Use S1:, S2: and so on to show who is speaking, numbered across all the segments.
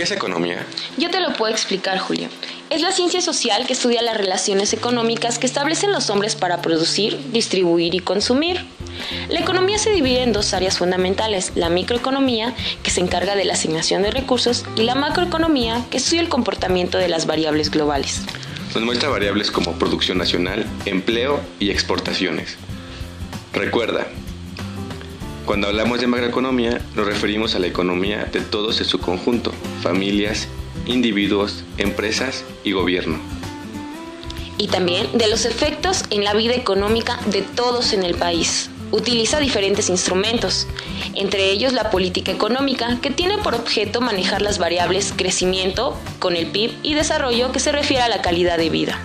S1: ¿Qué es economía?
S2: Yo te lo puedo explicar, Julio. Es la ciencia social que estudia las relaciones económicas que establecen los hombres para producir, distribuir y consumir. La economía se divide en dos áreas fundamentales: la microeconomía, que se encarga de la asignación de recursos, y la macroeconomía, que estudia el comportamiento de las variables globales.
S1: Nos muestra variables como producción nacional, empleo y exportaciones. Recuerda, cuando hablamos de macroeconomía, nos referimos a la economía de todos en su conjunto: familias, individuos, empresas y gobierno.
S2: Y también de los efectos en la vida económica de todos en el país. Utiliza diferentes instrumentos, entre ellos la política económica, que tiene por objeto manejar las variables crecimiento con el PIB y desarrollo, que se refiere a la calidad de vida.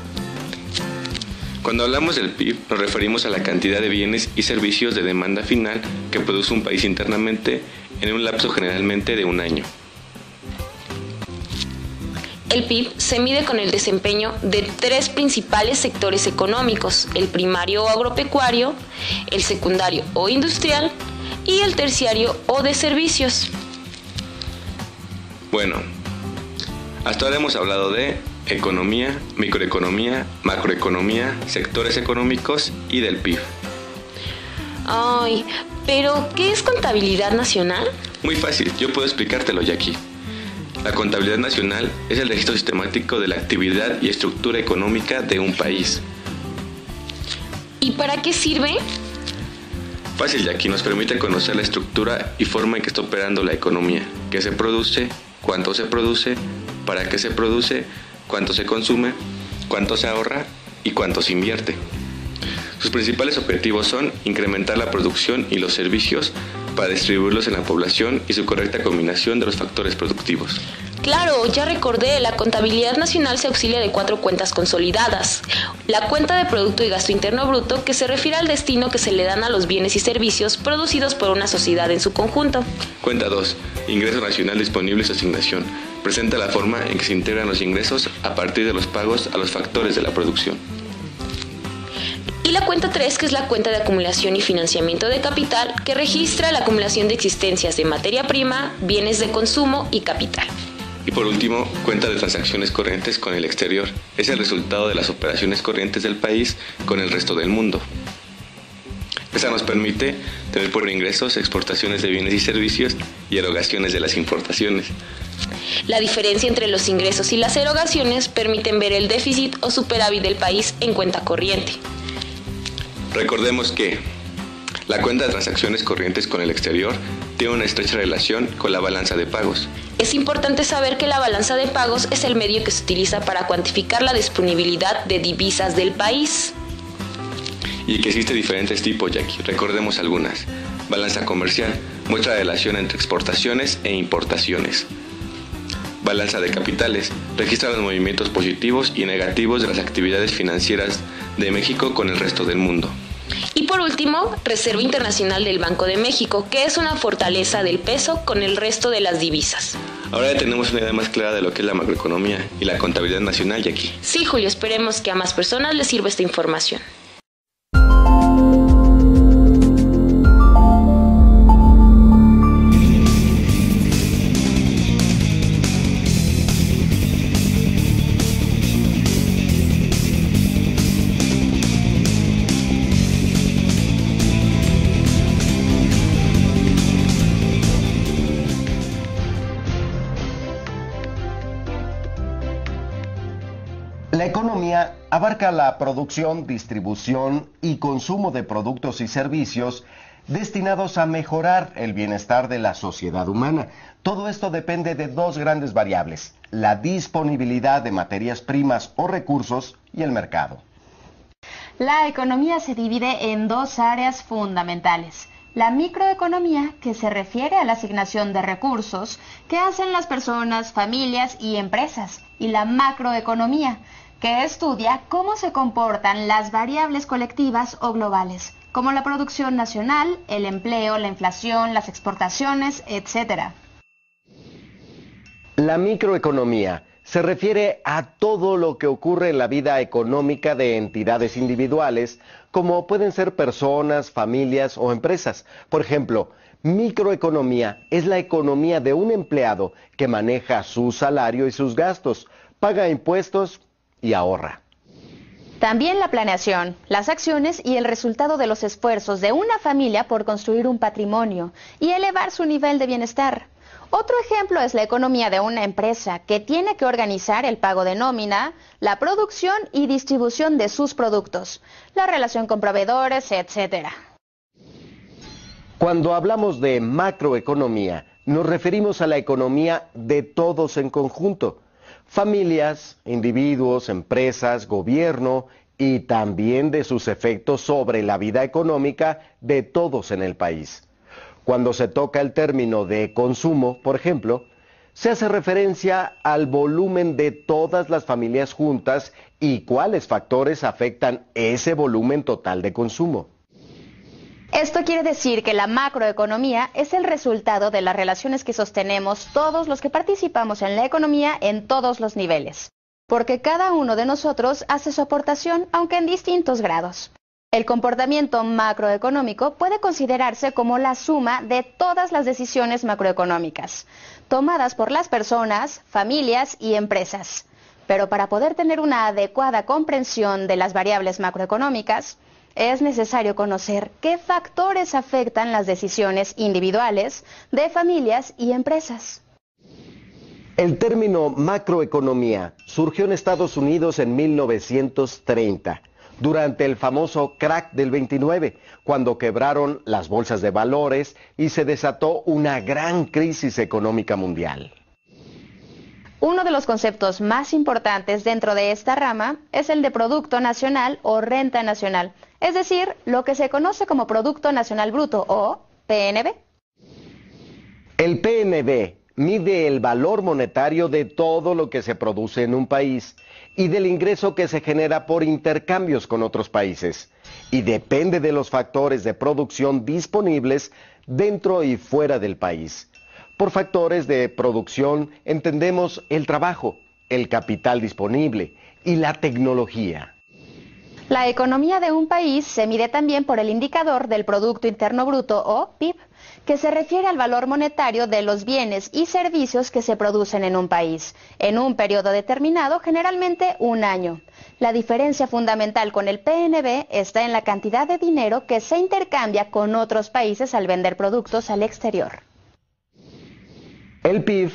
S1: Cuando hablamos del PIB, nos referimos a la cantidad de bienes y servicios de demanda final que produce un país internamente en un lapso generalmente de un año.
S2: El PIB se mide con el desempeño de tres principales sectores económicos: el primario o agropecuario, el secundario o industrial y el terciario o de servicios.
S1: Bueno, hasta ahora hemos hablado de economía, microeconomía, macroeconomía, sectores económicos y del PIB.
S2: Ay, pero ¿qué es contabilidad nacional?
S1: Muy fácil, yo puedo explicártelo, Jackie. La contabilidad nacional es el registro sistemático de la actividad y estructura económica de un país.
S2: ¿Y para qué sirve?
S1: Fácil, Jackie, nos permite conocer la estructura y forma en que está operando la economía: qué se produce, cuánto se produce, para qué se produce, cuánto se consume, cuánto se ahorra y cuánto se invierte. Sus principales objetivos son incrementar la producción y los servicios para distribuirlos en la población y su correcta combinación de los factores productivos.
S2: Claro, ya recordé, la contabilidad nacional se auxilia de 4 cuentas consolidadas. La cuenta de Producto y Gasto Interno Bruto, que se refiere al destino que se le dan a los bienes y servicios producidos por una sociedad en su conjunto.
S1: Cuenta 2. Ingreso nacional disponible y su asignación. Presenta la forma en que se integran los ingresos a partir de los pagos a los factores de la producción.
S2: Y la cuenta 3, que es la cuenta de acumulación y financiamiento de capital, que registra la acumulación de existencias de materia prima, bienes de consumo y capital.
S1: Y por último, cuenta de transacciones corrientes con el exterior. Es el resultado de las operaciones corrientes del país con el resto del mundo. Esta nos permite tener por ingresos exportaciones de bienes y servicios y erogaciones de las importaciones.
S2: La diferencia entre los ingresos y las erogaciones permiten ver el déficit o superávit del país en cuenta corriente.
S1: Recordemos que la cuenta de transacciones corrientes con el exterior tiene una estrecha relación con la balanza de pagos.
S2: Es importante saber que la balanza de pagos es el medio que se utiliza para cuantificar la disponibilidad de divisas del país.
S1: Y que existe diferentes tipos, Jackie. Recordemos algunas. Balanza comercial muestra la relación entre exportaciones e importaciones. Balanza de capitales registra los movimientos positivos y negativos de las actividades financieras de México con el resto del mundo.
S2: Y por último, Reserva Internacional del Banco de México, que es una fortaleza del peso con el resto de las divisas.
S1: Ahora ya tenemos una idea más clara de lo que es la macroeconomía y la contabilidad nacional, Jackie.
S2: Sí, Julio, esperemos que a más personas les sirva esta información.
S3: La economía abarca la producción, distribución y consumo de productos y servicios destinados a mejorar el bienestar de la sociedad humana. Todo esto depende de dos grandes variables: la disponibilidad de materias primas o recursos y el mercado.
S4: La economía se divide en dos áreas fundamentales: la microeconomía, que se refiere a la asignación de recursos que hacen las personas, familias y empresas, y la macroeconomía, que estudia cómo se comportan las variables colectivas o globales, como la producción nacional, el empleo, la inflación, las exportaciones, etc.
S3: La microeconomía se refiere a todo lo que ocurre en la vida económica de entidades individuales, como pueden ser personas, familias o empresas. Por ejemplo, Microeconomía es la economía de un empleado que maneja su salario y sus gastos, paga impuestos y ahorra.
S4: También la planeación, las acciones y el resultado de los esfuerzos de una familia por construir un patrimonio y elevar su nivel de bienestar. Otro ejemplo es la economía de una empresa que tiene que organizar el pago de nómina, la producción y distribución de sus productos, la relación con proveedores, etc.
S3: Cuando hablamos de macroeconomía, nos referimos a la economía de todos en conjunto. Familias, individuos, empresas, gobierno y también de sus efectos sobre la vida económica de todos en el país. Cuando se toca el término de consumo, por ejemplo, se hace referencia al volumen de todas las familias juntas y cuáles factores afectan ese volumen total de consumo.
S4: Esto quiere decir que la macroeconomía es el resultado de las relaciones que sostenemos todos los que participamos en la economía en todos los niveles, porque cada uno de nosotros hace su aportación, aunque en distintos grados. El comportamiento macroeconómico puede considerarse como la suma de todas las decisiones macroeconómicas, tomadas por las personas, familias y empresas. Pero para poder tener una adecuada comprensión de las variables macroeconómicas, es necesario conocer qué factores afectan las decisiones individuales de familias y empresas.
S3: El término macroeconomía surgió en Estados Unidos en 1930, durante el famoso crack del 29, cuando quebraron las bolsas de valores y se desató una gran crisis económica mundial.
S4: Uno de los conceptos más importantes dentro de esta rama es el de Producto Nacional o Renta Nacional, es decir, lo que se conoce como Producto Nacional Bruto o PNB.
S3: El PNB mide el valor monetario de todo lo que se produce en un país y del ingreso que se genera por intercambios con otros países, y depende de los factores de producción disponibles dentro y fuera del país. Por factores de producción entendemos el trabajo, el capital disponible y la tecnología.
S4: La economía de un país se mide también por el indicador del Producto Interno Bruto o PIB, que se refiere al valor monetario de los bienes y servicios que se producen en un país, en un periodo determinado, generalmente un año. La diferencia fundamental con el PNB está en la cantidad de dinero que se intercambia con otros países al vender productos al exterior.
S3: El PIB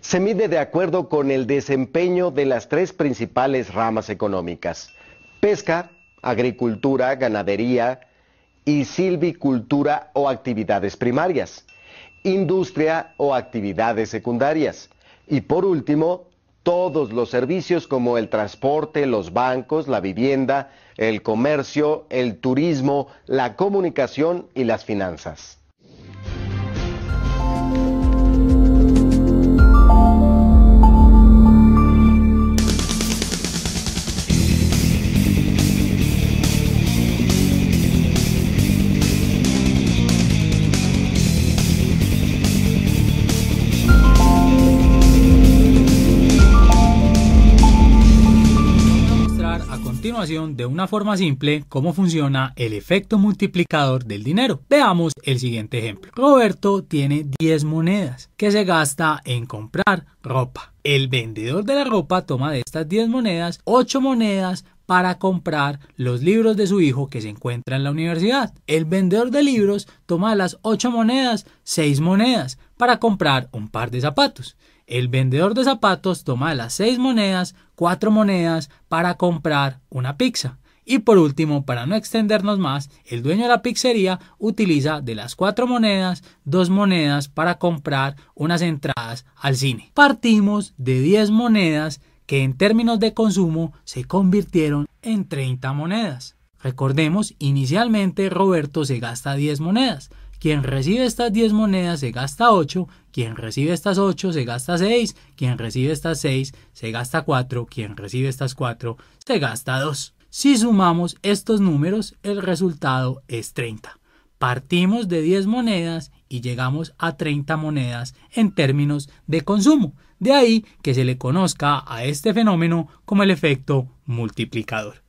S3: se mide de acuerdo con el desempeño de las tres principales ramas económicas: pesca, agricultura, ganadería y silvicultura o actividades primarias, industria o actividades secundarias, y por último, todos los servicios como el transporte, los bancos, la vivienda, el comercio, el turismo, la comunicación y las finanzas.
S5: De una forma simple cómo funciona el efecto multiplicador del dinero. Veamos el siguiente ejemplo. Roberto tiene 10 monedas que se gasta en comprar ropa. El vendedor de la ropa toma de estas 10 monedas 8 monedas para comprar los libros de su hijo que se encuentra en la universidad. El vendedor de libros toma de las 8 monedas 6 monedas para comprar un par de zapatos. El vendedor de zapatos toma de las 6 monedas 4 monedas para comprar una pizza. Y por último, para no extendernos más, el dueño de la pizzería utiliza de las 4 monedas 2 monedas para comprar unas entradas al cine. Partimos de 10 monedas que en términos de consumo se convirtieron en 30 monedas. Recordemos, inicialmente Roberto se gasta 10 monedas. Quien recibe estas 10 monedas se gasta 8, quien recibe estas 8 se gasta 6, quien recibe estas 6 se gasta 4, quien recibe estas 4 se gasta 2. Si sumamos estos números, el resultado es 30. Partimos de 10 monedas y llegamos a 30 monedas en términos de consumo. De ahí que se le conozca a este fenómeno como el efecto multiplicador.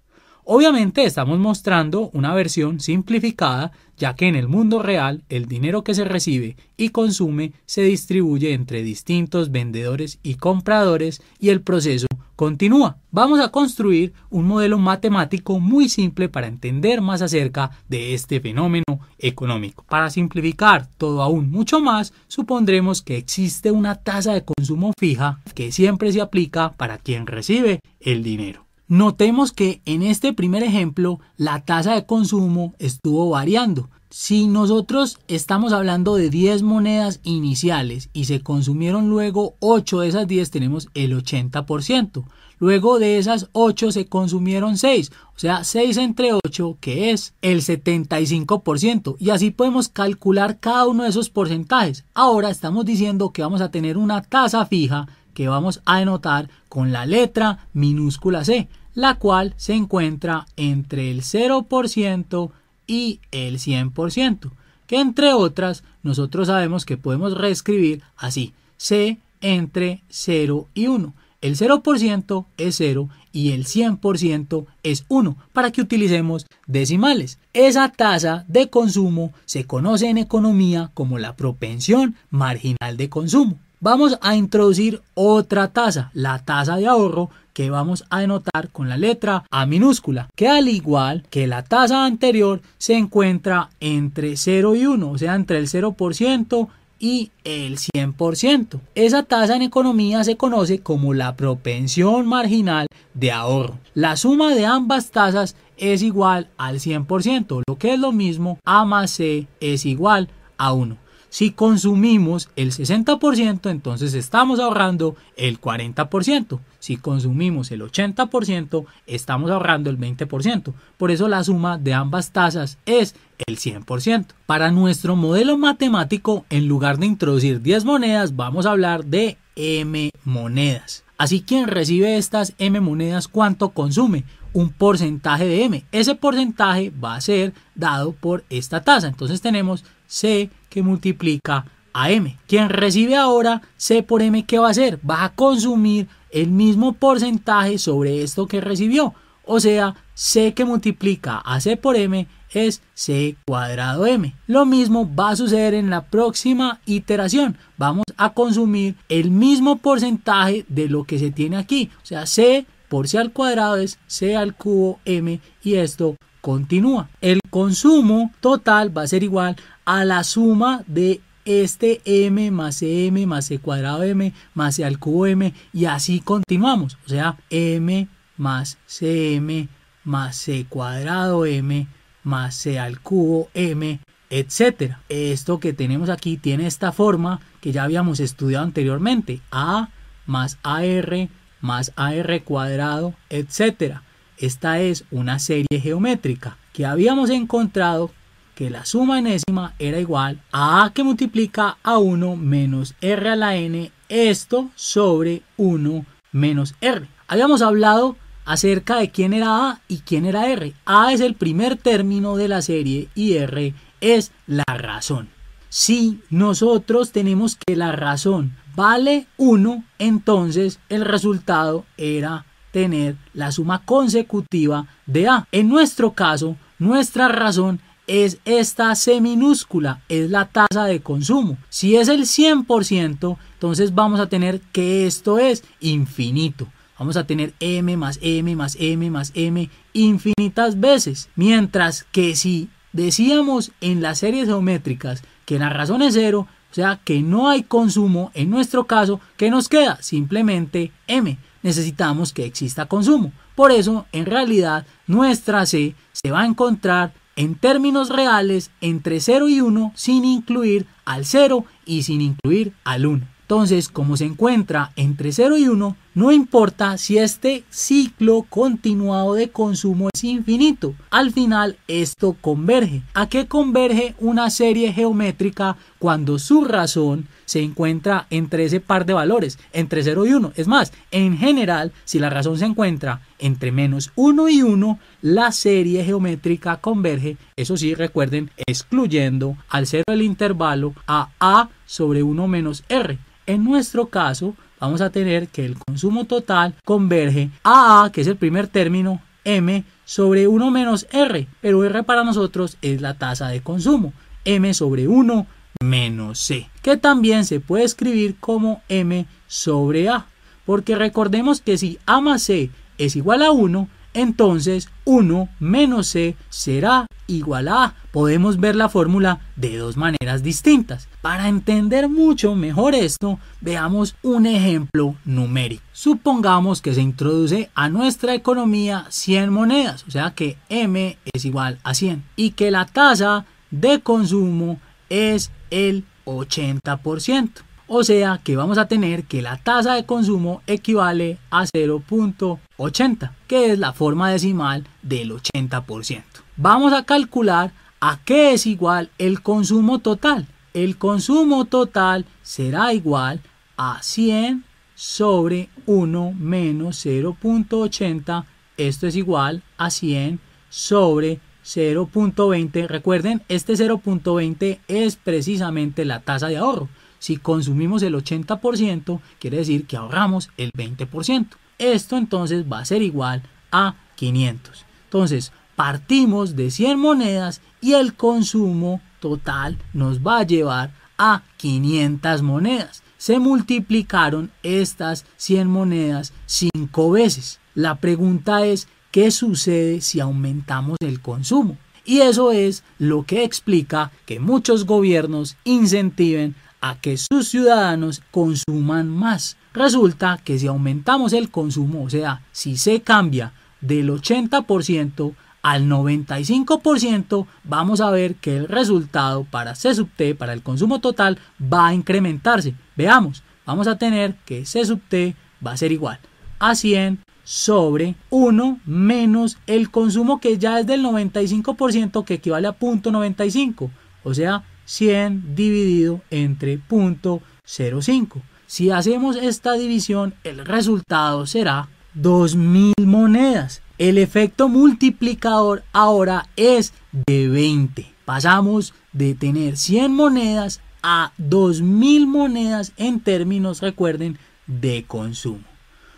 S5: Obviamente estamos mostrando una versión simplificada, ya que en el mundo real el dinero que se recibe y consume se distribuye entre distintos vendedores y compradores y el proceso continúa. Vamos a construir un modelo matemático muy simple para entender más acerca de este fenómeno económico. Para simplificar todo aún mucho más, supondremos que existe una tasa de consumo fija que siempre se aplica para quien recibe el dinero. Notemos que en este primer ejemplo la tasa de consumo estuvo variando. Si nosotros estamos hablando de 10 monedas iniciales y se consumieron luego 8 de esas 10, tenemos el 80%. Luego de esas 8 se consumieron 6, o sea 6 entre 8, que es el 75%. Y así podemos calcular cada uno de esos porcentajes. Ahora estamos diciendo que vamos a tener una tasa fija que vamos a denotar con la letra minúscula C, la cual se encuentra entre el 0% y el 100%, que entre otras nosotros sabemos que podemos reescribir así: C entre 0 y 1. El 0% es 0 y el 100% es 1, para que utilicemos decimales. Esa tasa de consumo se conoce en economía como la propensión marginal de consumo. Vamos a introducir otra tasa, la tasa de ahorro, que vamos a denotar con la letra A minúscula, que al igual que la tasa anterior se encuentra entre 0 y 1, o sea entre el 0% y el 100%. Esa tasa en economía se conoce como la propensión marginal de ahorro. La suma de ambas tasas es igual al 100%, lo que es lo mismo, A más C es igual a 1. Si consumimos el 60%, entonces estamos ahorrando el 40%. Si consumimos el 80%, estamos ahorrando el 20%. Por eso la suma de ambas tasas es el 100%. Para nuestro modelo matemático, en lugar de introducir 10 monedas, vamos a hablar de M monedas. Así, quien recibe estas M monedas, ¿cuánto consume? Un porcentaje de M. Ese porcentaje va a ser dado por esta tasa. Entonces tenemos C que multiplica a M. Quien recibe ahora C por M, ¿qué va a hacer? Va a consumir el mismo porcentaje sobre esto que recibió. O sea, C que multiplica a C por M es C cuadrado M. Lo mismo va a suceder en la próxima iteración. Vamos a consumir el mismo porcentaje de lo que se tiene aquí. O sea, C por C al cuadrado es C al cubo M, y esto continúa. El consumo total va a ser igual a la suma de este M más CM más C cuadrado M más C al cubo M, y así continuamos. O sea, M más CM más C cuadrado M más C al cubo M, etcétera. Esto que tenemos aquí tiene esta forma que ya habíamos estudiado anteriormente: A más AR más AR cuadrado, etcétera. Esta es una serie geométrica que habíamos encontrado que la suma enésima era igual a A que multiplica a 1 menos R a la N, esto sobre 1 menos R. Habíamos hablado acerca de quién era A y quién era R. A es el primer término de la serie y R es la razón. Si nosotros tenemos que la razón vale 1, entonces el resultado era tener la suma consecutiva de A. En nuestro caso, nuestra razón es esta C minúscula, es la tasa de consumo. Si es el 100%, entonces vamos a tener que esto es infinito. Vamos a tener M más M más M más M infinitas veces. Mientras que si decíamos en las series geométricas que la razón es 0, o sea que no hay consumo, en nuestro caso, ¿qué nos queda? Simplemente M. Necesitamos que exista consumo. Por eso, en realidad, nuestra C se va a encontrar en términos reales entre 0 y 1, sin incluir al 0 y sin incluir al 1. Entonces, como se encuentra entre 0 y 1, no importa si este ciclo continuado de consumo es infinito. Al final, esto converge. ¿A qué converge una serie geométrica cuando su razón se encuentra entre ese par de valores, entre 0 y 1? Es más, en general, si la razón se encuentra entre menos 1 y 1, la serie geométrica converge. Eso sí, recuerden, excluyendo al 0 del intervalo a sobre 1 menos R. En nuestro caso, vamos a tener que el consumo total converge a A, que es el primer término, M sobre 1 menos R, pero R para nosotros es la tasa de consumo, M sobre 1 menos C, que también se puede escribir como M sobre A, porque recordemos que si A más C es igual a 1, entonces 1 menos C será igual a A. Podemos ver la fórmula de dos maneras distintas. Para entender mucho mejor esto, veamos un ejemplo numérico. Supongamos que se introduce a nuestra economía 100 monedas, o sea que M es igual a 100, y que la tasa de consumo es el 80%. O sea que vamos a tener que la tasa de consumo equivale a 0.80, que es la forma decimal del 80%. Vamos a calcular a qué es igual el consumo total. El consumo total será igual a 100 sobre 1 menos 0.80. Esto es igual a 100 sobre 0.20. Recuerden, este 0.20 es precisamente la tasa de ahorro. Si consumimos el 80%, quiere decir que ahorramos el 20%. Esto entonces va a ser igual a 500. Entonces, partimos de 100 monedas y el consumo total nos va a llevar a 500 monedas. Se multiplicaron estas 100 monedas 5 veces. La pregunta es, ¿qué sucede si aumentamos el consumo? Y eso es lo que explica que muchos gobiernos incentiven a que sus ciudadanos consuman más. Resulta que si aumentamos el consumo, o sea, si se cambia del 80% al 95%, vamos a ver que el resultado para C sub T, para el consumo total, va a incrementarse. Veamos, vamos a tener que C sub T va a ser igual a 100 sobre 1 menos el consumo que ya es del 95%, que equivale a 0.95, o sea, 100 dividido entre 0.05. Si hacemos esta división, el resultado será 2000 monedas. El efecto multiplicador ahora es de 20. Pasamos de tener 100 monedas a 2000 monedas en términos, recuerden, de consumo.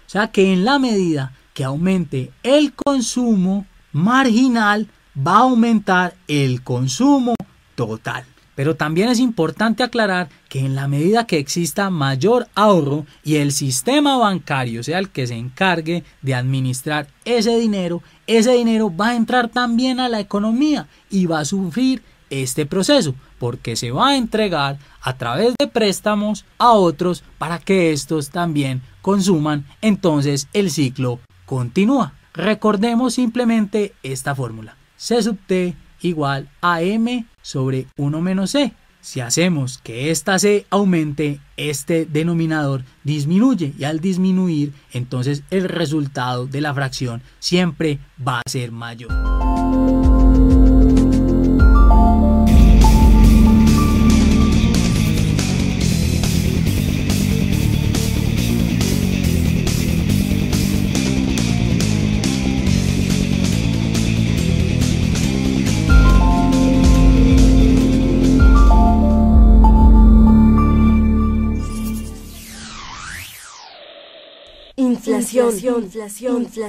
S5: O sea que en la medida que aumente el consumo marginal, va a aumentar el consumo total. Pero también es importante aclarar que en la medida que exista mayor ahorro y el sistema bancario sea el que se encargue de administrar ese dinero va a entrar también a la economía y va a sufrir este proceso, porque se va a entregar a través de préstamos a otros para que estos también consuman. Entonces el ciclo continúa. Recordemos simplemente esta fórmula: C sub T igual a M sobre 1 menos C. Si hacemos que esta C aumente, este denominador disminuye, y al disminuir, entonces el resultado de la fracción siempre va a ser mayor.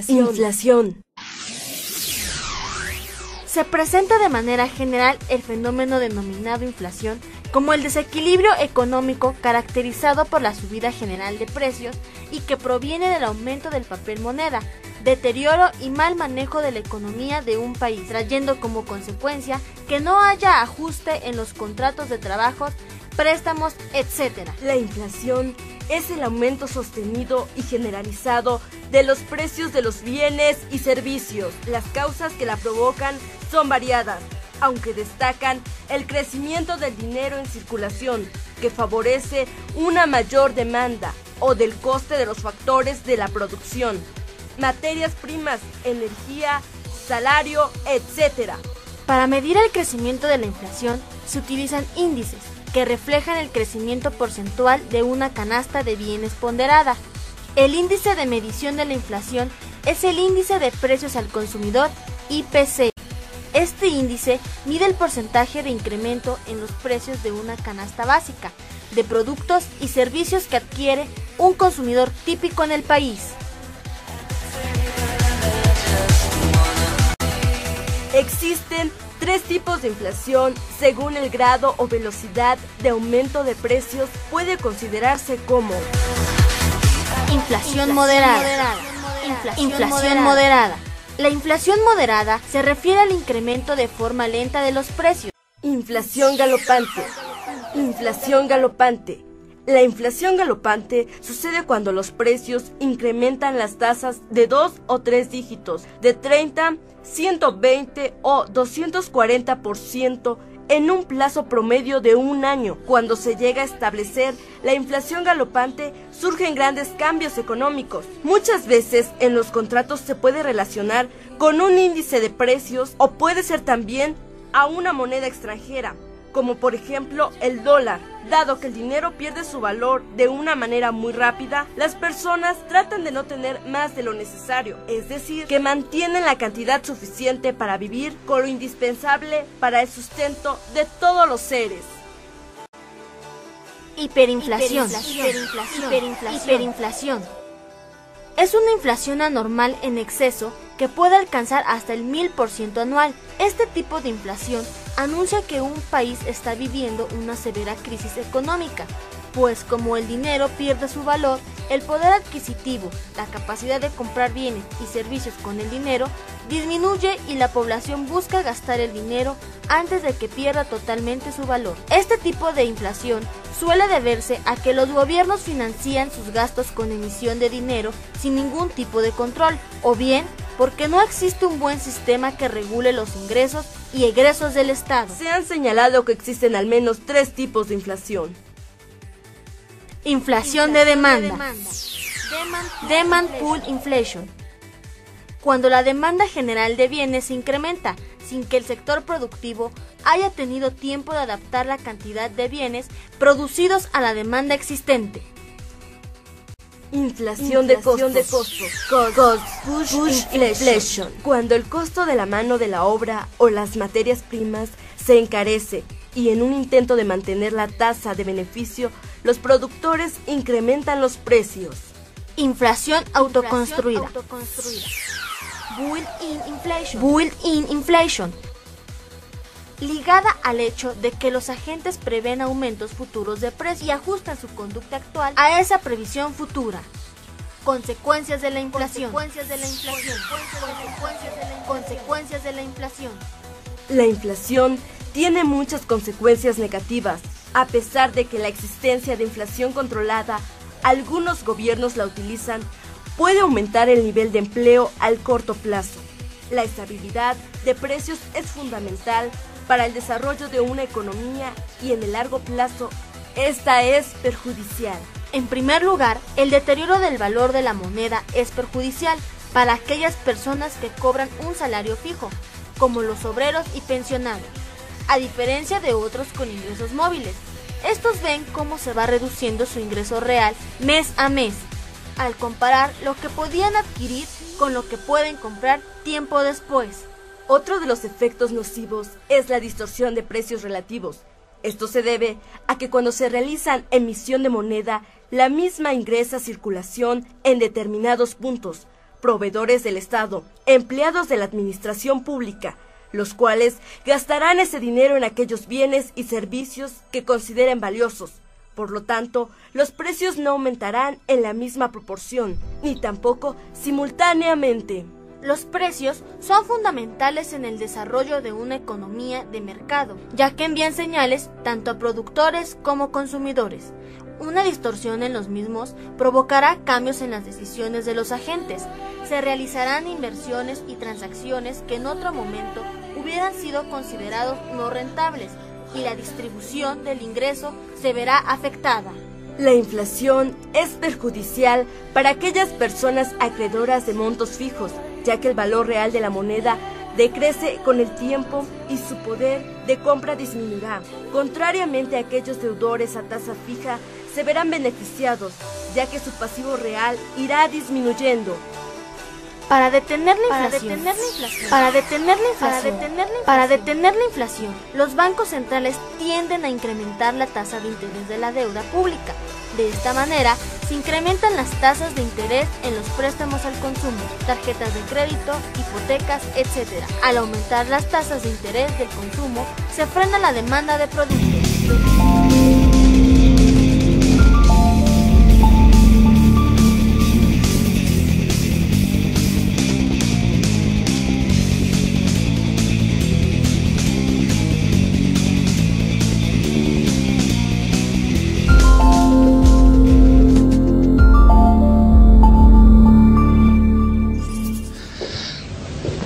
S6: Inflación. Se presenta de manera general el fenómeno denominado inflación como el desequilibrio económico caracterizado por la subida general de precios y que proviene del aumento del papel moneda, deterioro y mal manejo de la economía de un país, trayendo como consecuencia que no haya ajuste en los contratos de trabajo, préstamos, etc.
S7: La inflación es el aumento sostenido y generalizado de los precios de los bienes y servicios. Las causas que la provocan son variadas, aunque destacan el crecimiento del dinero en circulación, que favorece una mayor demanda, o del coste de los factores de la producción, materias primas, energía, salario, etc.
S6: Para medir el crecimiento de la inflación se utilizan índices que reflejan el crecimiento porcentual de una canasta de bienes ponderada. El índice de medición de la inflación es el índice de precios al consumidor, IPC. Este índice mide el porcentaje de incremento en los precios de una canasta básica de productos y servicios que adquiere un consumidor típico en el país.
S7: Existen 3 tipos de inflación. Según el grado o velocidad de aumento de precios, puede considerarse como
S6: inflación moderada. Inflación moderada. La inflación moderada se refiere al incremento de forma lenta de los precios.
S7: Inflación galopante. Inflación galopante. La inflación galopante sucede cuando los precios incrementan las tasas de 2 o 3 dígitos, de 30, 120 o 240% en un plazo promedio de un año. Cuando se llega a establecer la inflación galopante, surgen grandes cambios económicos. Muchas veces en los contratos se puede relacionar con un índice de precios o puede ser también a una moneda extranjera, como por ejemplo el dólar. Dado que el dinero pierde su valor de una manera muy rápida, las personas tratan de no tener más de lo necesario, es decir, que mantienen la cantidad suficiente para vivir con lo indispensable para el sustento de todos los seres.
S6: Hiperinflación. Es una inflación anormal en exceso que puede alcanzar hasta el 1000% anual. Este tipo de inflación anuncia que un país está viviendo una severa crisis económica, pues como el dinero pierde su valor, el poder adquisitivo, la capacidad de comprar bienes y servicios con el dinero, disminuye y la población busca gastar el dinero antes de que pierda totalmente su valor. Este tipo de inflación suele deberse a que los gobiernos financian sus gastos con emisión de dinero sin ningún tipo de control, o bien porque no existe un buen sistema que regule los ingresos y egresos del Estado.
S7: Se han señalado que existen al menos 3 tipos de inflación.
S6: Inflación de demanda. Demand Pull Inflation. Cuando la demanda general de bienes se incrementa sin que el sector productivo haya tenido tiempo de adaptar la cantidad de bienes producidos a la demanda existente.
S7: Inflación de costos. Cost push inflation. Cuando el costo de la mano de la obra o las materias primas se encarece y en un intento de mantener la tasa de beneficio, los productores incrementan los precios.
S6: Inflación autoconstruida. Built-in inflation. Ligada al hecho de que los agentes prevén aumentos futuros de precio y ajustan su conducta actual a esa previsión futura. Consecuencias de la inflación.
S7: La inflación tiene muchas consecuencias negativas. A pesar de que la existencia de inflación controlada, algunos gobiernos la utilizan, puede aumentar el nivel de empleo al corto plazo. La estabilidad de precios es fundamental para el desarrollo de una economía y en el largo plazo, esta es perjudicial.
S6: En primer lugar, el deterioro del valor de la moneda es perjudicial para aquellas personas que cobran un salario fijo, como los obreros y pensionados, a diferencia de otros con ingresos móviles. Estos ven cómo se va reduciendo su ingreso real mes a mes, al comparar lo que podían adquirir con lo que pueden comprar tiempo después.
S7: Otro de los efectos nocivos es la distorsión de precios relativos. Esto se debe a que cuando se realizan emisión de moneda, la misma ingresa a circulación en determinados puntos, proveedores del Estado, empleados de la administración pública, los cuales gastarán ese dinero en aquellos bienes y servicios que consideren valiosos. Por lo tanto, los precios no aumentarán en la misma proporción, ni tampoco simultáneamente.
S6: Los precios son fundamentales en el desarrollo de una economía de mercado, ya que envían señales tanto a productores como consumidores. Una distorsión en los mismos provocará cambios en las decisiones de los agentes. Se realizarán inversiones y transacciones que en otro momento hubieran sido considerados no rentables, y la distribución del ingreso se verá afectada.
S7: La inflación es perjudicial para aquellas personas acreedoras de montos fijos, ya que el valor real de la moneda decrece con el tiempo y su poder de compra disminuirá. Contrariamente a aquellos deudores a tasa fija, se verán beneficiados, ya que su pasivo real irá disminuyendo.
S6: Para detener la inflación, los bancos centrales tienden a incrementar la tasa de interés de la deuda pública. De esta manera, se incrementan las tasas de interés en los préstamos al consumo, tarjetas de crédito, hipotecas, etc. Al aumentar las tasas de interés del consumo, se frena la demanda de productos.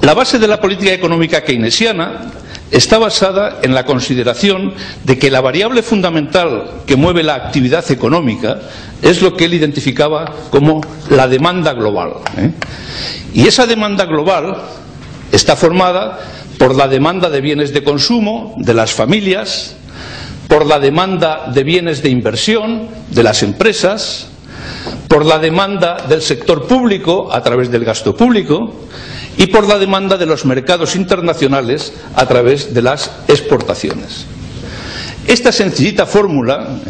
S8: La base de la política económica keynesiana está basada en la consideración de que la variable fundamental que mueve la actividad económica es lo que él identificaba como la demanda global. Y esa demanda global está formada por la demanda de bienes de consumo de las familias, por la demanda de bienes de inversión de las empresas, por la demanda del sector público a través del gasto público y por la demanda de los mercados internacionales a través de las exportaciones. Esta sencillita fórmula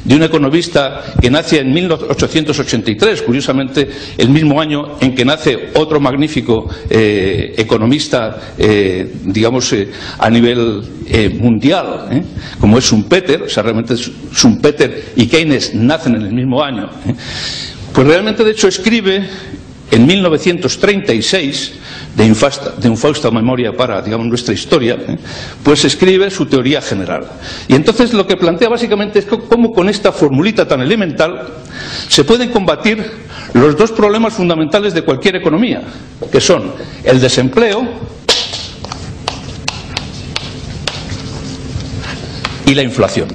S8: de un economista que nace en 1883, curiosamente el mismo año en que nace otro magnífico economista, digamos, a nivel mundial, como es Schumpeter, o sea, realmente Schumpeter y Keynes nacen en el mismo año, pues realmente de hecho escribe en 1936, de infausta memoria para, digamos, nuestra historia, pues escribe su teoría general. Y entonces lo que plantea básicamente es cómo con esta formulita tan elemental se pueden combatir los dos problemas fundamentales de cualquier economía, que son el desempleo y la inflación.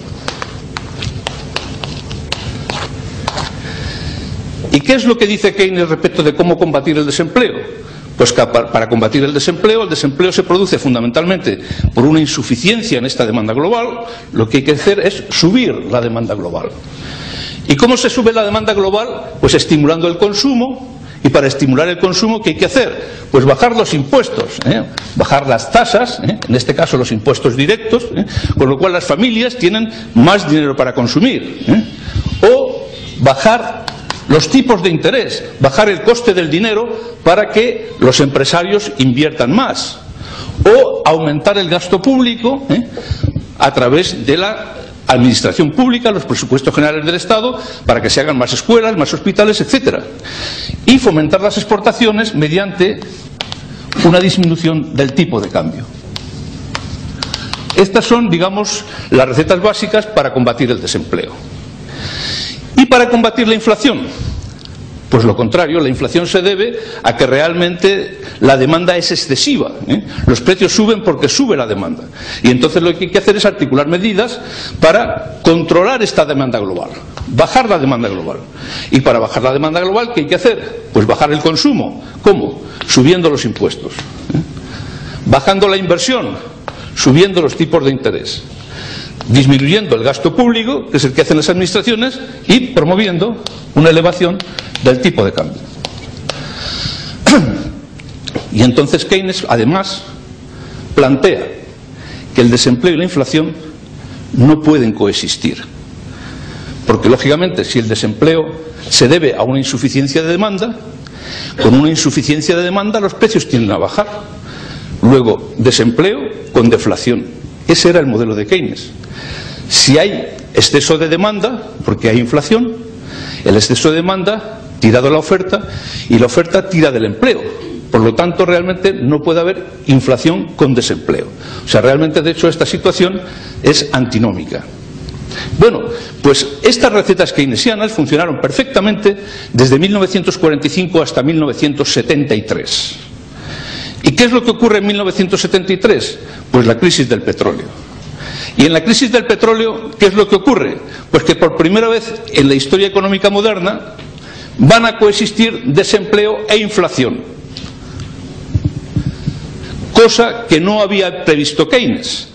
S8: ¿Y qué es lo que dice Keynes respecto de cómo combatir el desempleo? Pues que para combatir el desempleo se produce fundamentalmente por una insuficiencia en esta demanda global. Lo que hay que hacer es subir la demanda global. ¿Y cómo se sube la demanda global? Pues estimulando el consumo. Y para estimular el consumo, ¿qué hay que hacer? Pues bajar los impuestos, bajar las tasas, en este caso los impuestos directos, con lo cual las familias tienen más dinero para consumir. O bajar los tipos de interés, bajar el coste del dinero para que los empresarios inviertan más, o aumentar el gasto público a través de la administración pública, los presupuestos generales del Estado, para que se hagan más escuelas, más hospitales, etcétera, y fomentar las exportaciones mediante una disminución del tipo de cambio. Estas son, digamos, las recetas básicas para combatir el desempleo. ¿Y para combatir la inflación? Pues lo contrario, la inflación se debe a que realmente la demanda es excesiva. Los precios suben porque sube la demanda. Y entonces lo que hay que hacer es articular medidas para controlar esta demanda global, bajar la demanda global. Y para bajar la demanda global, ¿qué hay que hacer? Pues bajar el consumo. ¿Cómo? Subiendo los impuestos. Bajando la inversión, subiendo los tipos de interés. Disminuyendo el gasto público, que es el que hacen las administraciones, y promoviendo una elevación del tipo de cambio. Y entonces Keynes, además, plantea que el desempleo y la inflación no pueden coexistir. Porque, lógicamente, si el desempleo se debe a una insuficiencia de demanda, con una insuficiencia de demanda los precios tienden a bajar. Luego, desempleo con deflación. Ese era el modelo de Keynes. Si hay exceso de demanda, porque hay inflación, el exceso de demanda tira de la oferta y la oferta tira del empleo. Por lo tanto, realmente no puede haber inflación con desempleo. O sea, realmente, de hecho, esta situación es antinómica. Bueno, pues estas recetas keynesianas funcionaron perfectamente desde 1945 hasta 1973. ¿Y qué es lo que ocurre en 1973? Pues la crisis del petróleo. Y en la crisis del petróleo, ¿qué es lo que ocurre? Pues que por primera vez en la historia económica moderna van a coexistir desempleo e inflación. Cosa que no había previsto Keynes.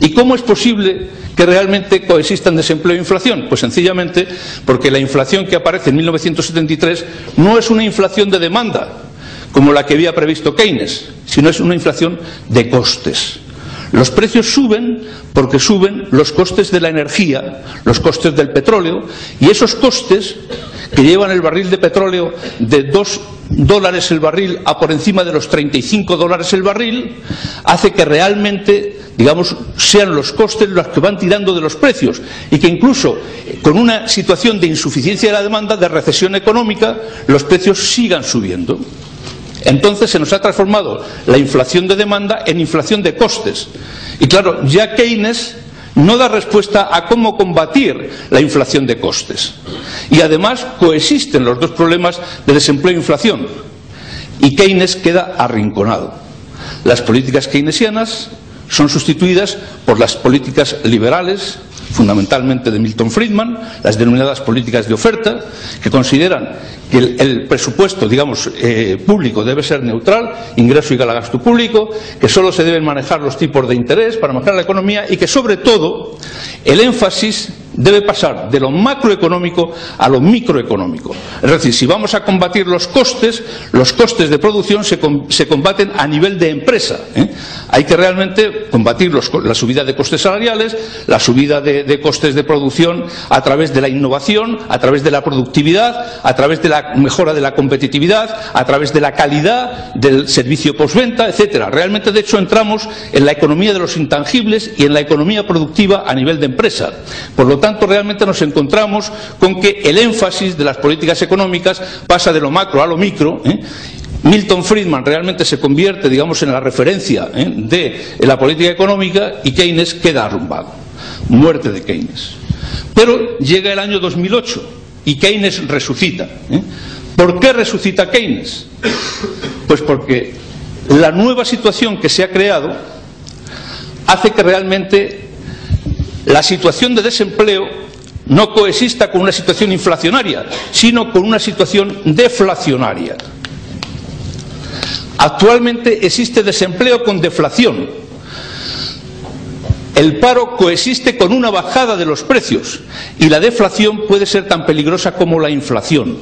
S8: ¿Y cómo es posible que realmente coexistan desempleo e inflación? Pues sencillamente porque la inflación que aparece en 1973 no es una inflación de demanda, como la que había previsto Keynes, sino es una inflación de costes. Los precios suben porque suben los costes de la energía, los costes del petróleo, y esos costes que llevan el barril de petróleo de $2 el barril a por encima de los $35 el barril, hace que realmente, digamos, sean los costes los que van tirando de los precios, y que incluso con una situación de insuficiencia de la demanda, de recesión económica, los precios sigan subiendo. Entonces se nos ha transformado la inflación de demanda en inflación de costes. Y claro, ya Keynes no da respuesta a cómo combatir la inflación de costes. Y además coexisten los dos problemas de desempleo e inflación. Y Keynes queda arrinconado. Las políticas keynesianas son sustituidas por las políticas liberales, fundamentalmente de Milton Friedman, las denominadas políticas de oferta, que consideran que el presupuesto, digamos, público debe ser neutral, ingreso igual a gasto público, que solo se deben manejar los tipos de interés para manejar la economía y que, sobre todo, el énfasis debe pasar de lo macroeconómico a lo microeconómico. Es decir, si vamos a combatir los costes de producción se combaten a nivel de empresa. Hay que realmente combatir la subida de costes salariales, la subida de costes de producción a través de la innovación, a través de la productividad, a través de la mejora de la competitividad, a través de la calidad del servicio postventa, etcétera. Realmente, de hecho, entramos en la economía de los intangibles y en la economía productiva a nivel de empresa. Por lo tanto, realmente nos encontramos con que el énfasis de las políticas económicas pasa de lo macro a lo micro. Milton Friedman realmente se convierte, digamos, en la referencia de la política económica, y Keynes queda arrumbado. Muerte de Keynes. Pero llega el año 2008 y Keynes resucita. ¿Por qué resucita Keynes? Pues porque la nueva situación que se ha creado hace que realmente la situación de desempleo no coexista con una situación inflacionaria, sino con una situación deflacionaria. Actualmente existe desempleo con deflación. El paro coexiste con una bajada de los precios, y la deflación puede ser tan peligrosa como la inflación.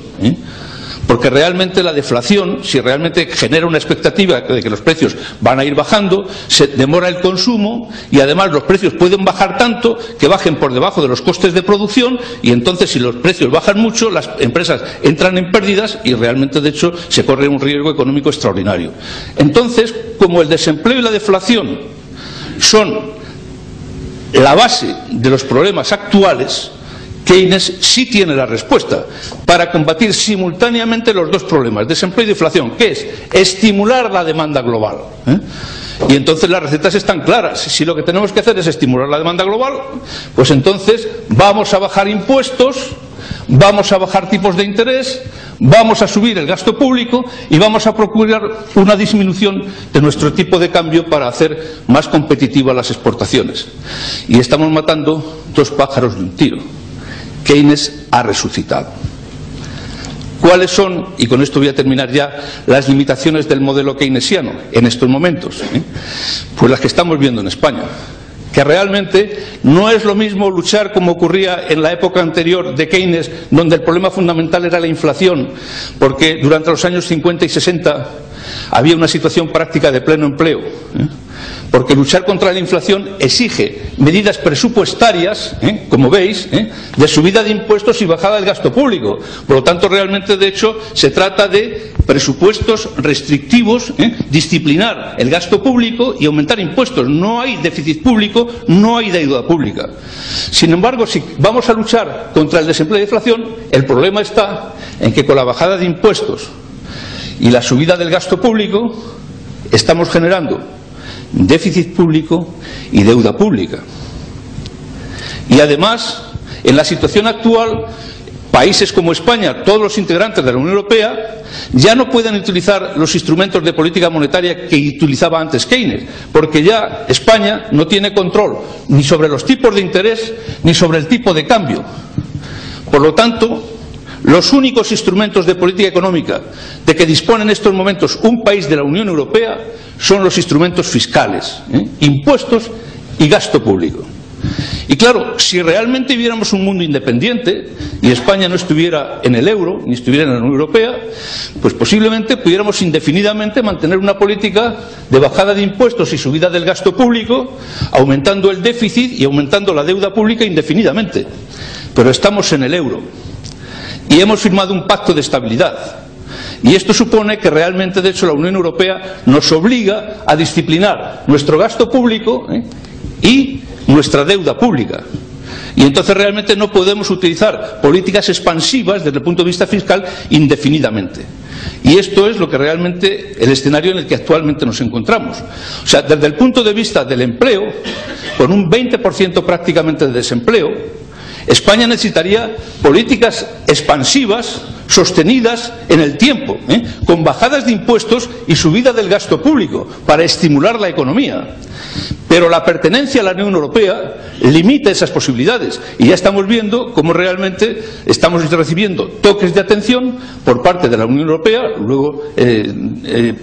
S8: Porque realmente la deflación, si realmente genera una expectativa de que los precios van a ir bajando, se demora el consumo, y además los precios pueden bajar tanto que bajen por debajo de los costes de producción, y entonces, si los precios bajan mucho, las empresas entran en pérdidas y realmente, de hecho, se corre un riesgo económico extraordinario. Entonces, como el desempleo y la deflación son la base de los problemas actuales, Keynes sí tiene la respuesta para combatir simultáneamente los dos problemas, desempleo y deflación, que es estimular la demanda global. Y entonces las recetas están claras. Si lo que tenemos que hacer es estimular la demanda global, pues entonces vamos a bajar impuestos, vamos a bajar tipos de interés, vamos a subir el gasto público y vamos a procurar una disminución de nuestro tipo de cambio para hacer más competitivas las exportaciones. Y estamos matando dos pájaros de un tiro. Keynes ha resucitado. ¿Cuáles son, y con esto voy a terminar ya, las limitaciones del modelo keynesiano en estos momentos? Pues las que estamos viendo en España. Que realmente no es lo mismo luchar como ocurría en la época anterior de Keynes, donde el problema fundamental era la inflación, porque durante los años 50 y 60 había una situación práctica de pleno empleo. Porque luchar contra la inflación exige medidas presupuestarias, como veis, de subida de impuestos y bajada del gasto público. Por lo tanto, realmente, de hecho, se trata de presupuestos restrictivos, disciplinar el gasto público y aumentar impuestos. No hay déficit público, no hay deuda pública. Sin embargo, si vamos a luchar contra el desempleo y la inflación, el problema está en que con la bajada de impuestos y la subida del gasto público estamos generando déficit público y deuda pública. Y además, en la situación actual, países como España, todos los integrantes de la Unión Europea, ya no pueden utilizar los instrumentos de política monetaria que utilizaba antes Keynes, porque ya España no tiene control ni sobre los tipos de interés ni sobre el tipo de cambio. Por lo tanto, los únicos instrumentos de política económica de que dispone en estos momentos un país de la Unión Europea son los instrumentos fiscales, impuestos y gasto público. Y claro, si realmente viéramos un mundo independiente y España no estuviera en el euro, ni estuviera en la Unión Europea, pues posiblemente pudiéramos indefinidamente mantener una política de bajada de impuestos y subida del gasto público, aumentando el déficit y aumentando la deuda pública indefinidamente. Pero estamos en el euro y hemos firmado un pacto de estabilidad. Y esto supone que realmente, de hecho, la Unión Europea nos obliga a disciplinar nuestro gasto público y nuestra deuda pública. Y entonces realmente no podemos utilizar políticas expansivas desde el punto de vista fiscal indefinidamente. Y esto es lo que realmente el escenario en el que actualmente nos encontramos. O sea, desde el punto de vista del empleo, con un 20% prácticamente de desempleo, España necesitaría políticas expansivas sostenidas en el tiempo, con bajadas de impuestos y subida del gasto público para estimular la economía. Pero la pertenencia a la Unión Europea limita esas posibilidades y ya estamos viendo cómo realmente estamos recibiendo toques de atención por parte de la Unión Europea. Luego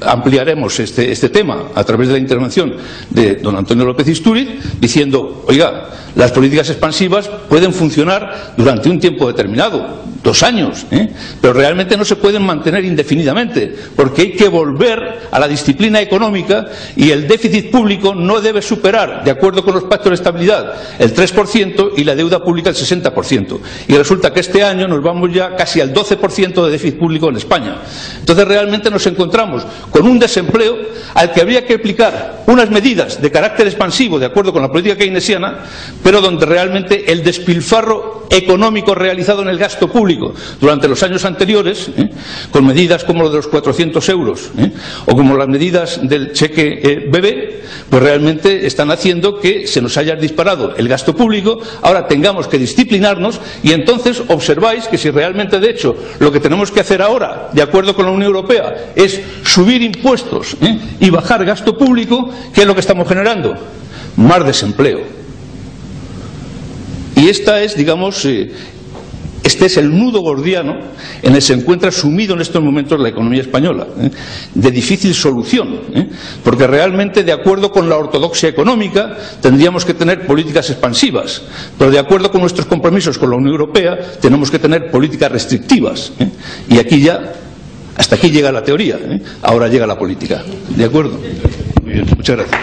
S8: ampliaremos este tema a través de la intervención de don Antonio López Istúriz, diciendo, oiga, las políticas expansivas pueden funcionar durante un tiempo determinado, 2 años, pero realmente no se pueden mantener indefinidamente, porque hay que volver a la disciplina económica y el déficit público no debe superar, de acuerdo con los pactos de estabilidad, el 3% y la deuda pública el 60%. Y resulta que este año nos vamos ya casi al 12% de déficit público en España. Entonces realmente nos encontramos con un desempleo al que habría que aplicar unas medidas de carácter expansivo, de acuerdo con la política keynesiana, pero donde realmente el despilfarro económico realizado en el gasto público durante los años anteriores, con medidas como lo de los 400 euros, o como las medidas del cheque bebé, pues realmente están haciendo que se nos haya disparado el gasto público. Ahora tengamos que disciplinarnos y entonces observáis que si realmente, de hecho, lo que tenemos que hacer ahora, de acuerdo con la Unión Europea, es subir impuestos y bajar gasto público, ¿qué es lo que estamos generando? Más desempleo. Y esta es, digamos, este es el nudo gordiano en el que se encuentra sumido en estos momentos la economía española, de difícil solución, porque realmente, de acuerdo con la ortodoxia económica, tendríamos que tener políticas expansivas, pero de acuerdo con nuestros compromisos con la Unión Europea, tenemos que tener políticas restrictivas. Y aquí ya, hasta aquí llega la teoría, ahora llega la política. ¿De acuerdo? Muy bien, muchas gracias.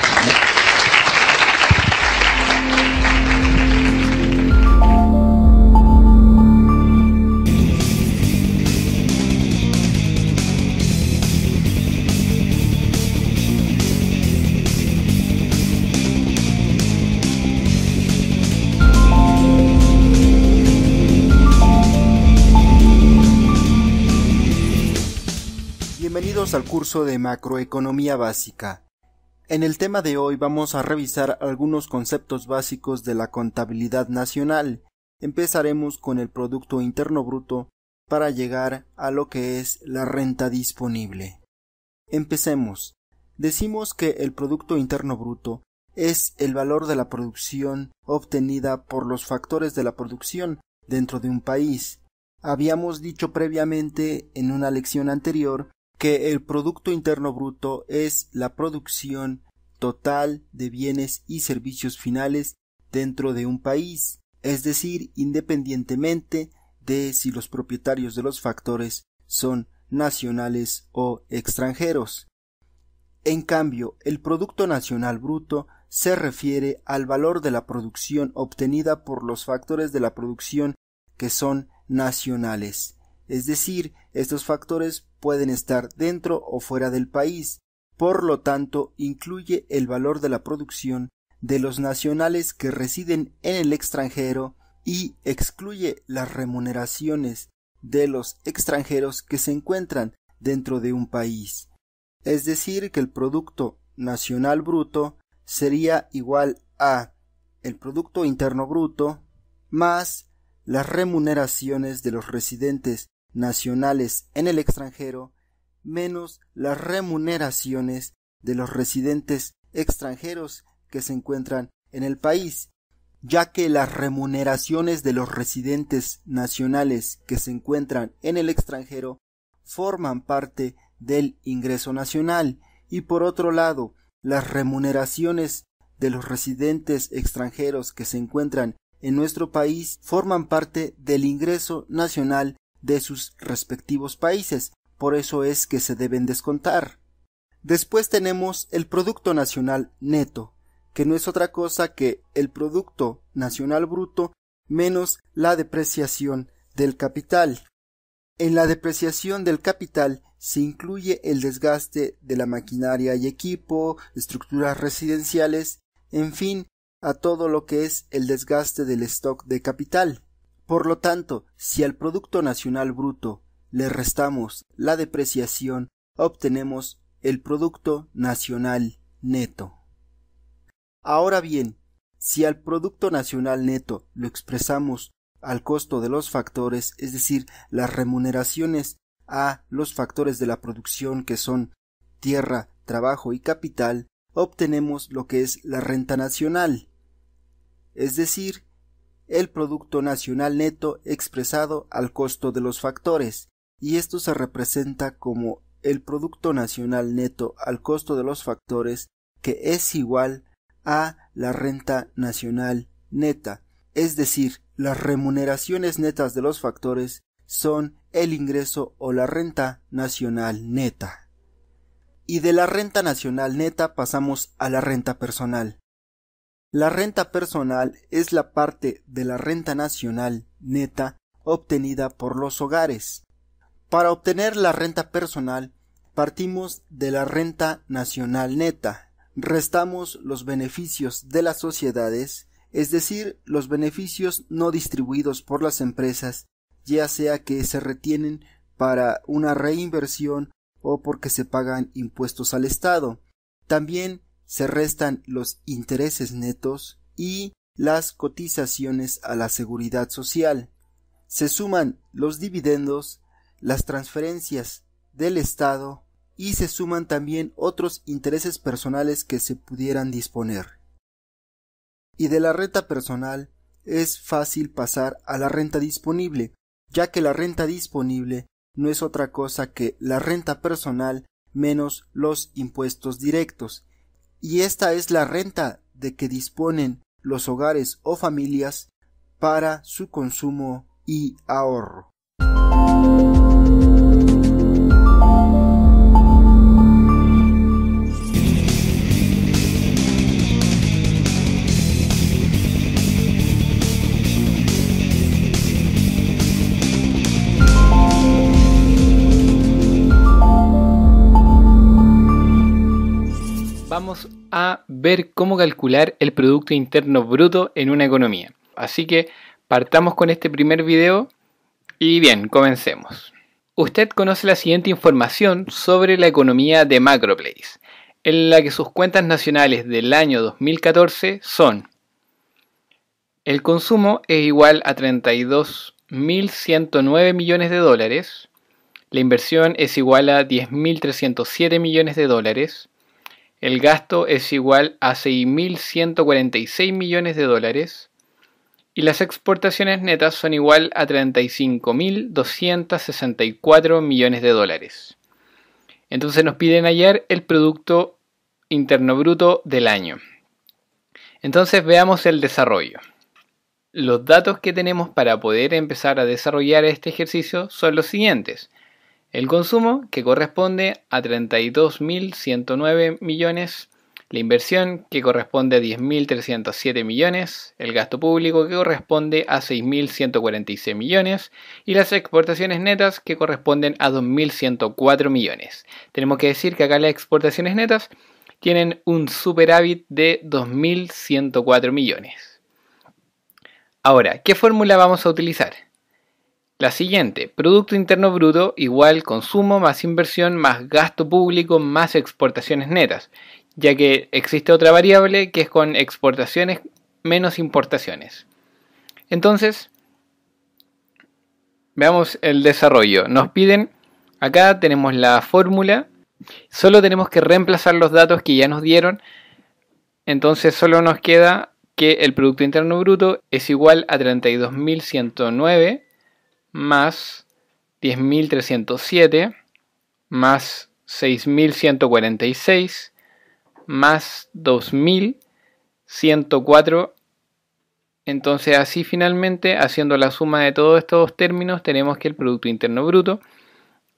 S9: Bienvenidos al curso de Macroeconomía Básica. En el tema de hoy vamos a revisar algunos conceptos básicos de la contabilidad nacional. Empezaremos con el Producto Interno Bruto para llegar a lo que es la renta disponible. Empecemos. Decimos que el Producto Interno Bruto es el valor de la producción obtenida por los factores de la producción dentro de un país. Habíamos dicho previamente en una lección anterior que el Producto Interno Bruto es la producción total de bienes y servicios finales dentro de un país, es decir, independientemente de si los propietarios de los factores son nacionales o extranjeros. En cambio, el Producto Nacional Bruto se refiere al valor de la producción obtenida por los factores de la producción que son nacionales. Es decir, estos factores pueden estar dentro o fuera del país, por lo tanto incluye el valor de la producción de los nacionales que residen en el extranjero y excluye las remuneraciones de los extranjeros que se encuentran dentro de un país. Es decir, que el Producto Nacional Bruto sería igual a el Producto Interno Bruto más las remuneraciones de los residentes nacionales en el extranjero menos las remuneraciones de los residentes extranjeros que se encuentran en el país, ya que las remuneraciones de los residentes nacionales que se encuentran en el extranjero forman parte del ingreso nacional y por otro lado las remuneraciones de los residentes extranjeros que se encuentran en nuestro país forman parte del ingreso nacional de sus respectivos países, por eso es que se deben descontar. Después tenemos el Producto Nacional Neto, que no es otra cosa que el Producto Nacional Bruto menos la depreciación del capital. En la depreciación del capital se incluye el desgaste de la maquinaria y equipo, estructuras residenciales, en fin, a todo lo que es el desgaste del stock de capital. Por lo tanto, si al Producto Nacional Bruto le restamos la depreciación, obtenemos el Producto Nacional Neto. Ahora bien, si al Producto Nacional Neto lo expresamos al costo de los factores, es decir, las remuneraciones a los factores de la producción que son tierra, trabajo y capital, obtenemos lo que es la renta nacional, es decir, el Producto Nacional Neto expresado al costo de los factores, y esto se representa como el Producto Nacional Neto al costo de los factores, que es igual a la renta nacional neta, es decir, las remuneraciones netas de los factores son el ingreso o la renta nacional neta. Y de la renta nacional neta pasamos a la renta personal. La renta personal es la parte de la renta nacional neta obtenida por los hogares. Para obtener la renta personal, partimos de la renta nacional neta, restamos los beneficios de las sociedades, es decir, los beneficios no distribuidos por las empresas, ya sea que se retienen para una reinversión o porque se pagan impuestos al Estado. También se restan los intereses netos y las cotizaciones a la seguridad social. Se suman los dividendos, las transferencias del Estado y se suman también otros intereses personales que se pudieran disponer. Y de la renta personal es fácil pasar a la renta disponible, ya que la renta disponible no es otra cosa que la renta personal menos los impuestos directos, y esta es la renta de que disponen los hogares o familias para su consumo y ahorro.
S10: Vamos a ver cómo calcular el Producto Interno Bruto en una economía. Así que partamos con este primer video y bien, comencemos. Usted conoce la siguiente información sobre la economía de Macroplace, en la que sus cuentas nacionales del año 2014 son: el consumo es igual a 32.109 millones de dólares, la inversión es igual a 10.307 millones de dólares, el gasto es igual a 6.146 millones de dólares y las exportaciones netas son igual a 35.264 millones de dólares. Entonces nos piden hallar el Producto Interno Bruto del año. Entonces veamos el desarrollo. Los datos que tenemos para poder empezar a desarrollar este ejercicio son los siguientes. El consumo, que corresponde a 32.109 millones, la inversión, que corresponde a 10.307 millones, el gasto público, que corresponde a 6.146 millones, y las exportaciones netas, que corresponden a 2.104 millones. Tenemos que decir que acá las exportaciones netas tienen un superávit de 2.104 millones. Ahora, ¿qué fórmula vamos a utilizar? La siguiente: Producto Interno Bruto igual consumo más inversión más gasto público más exportaciones netas, ya que existe otra variable que es con exportaciones menos importaciones. Entonces, veamos el desarrollo. Nos piden, acá tenemos la fórmula, solo tenemos que reemplazar los datos que ya nos dieron, entonces solo nos queda que el Producto Interno Bruto es igual a 32.109 más 10.307 más 6.146 más 2.000 104. Entonces así finalmente, haciendo la suma de todos estos términos, tenemos que el Producto Interno Bruto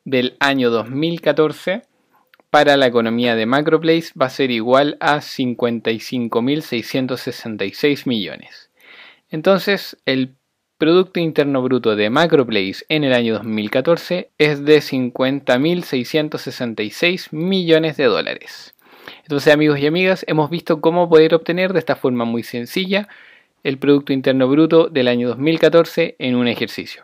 S10: del año 2014 para la economía de Macroplace va a ser igual a 55.666 millones. Entonces el Producto Interno Bruto de Macroplace en el año 2014 es de 50.666 millones de dólares. Entonces, amigos y amigas, hemos visto cómo poder obtener de esta forma muy sencilla el Producto Interno Bruto del año 2014 en un ejercicio.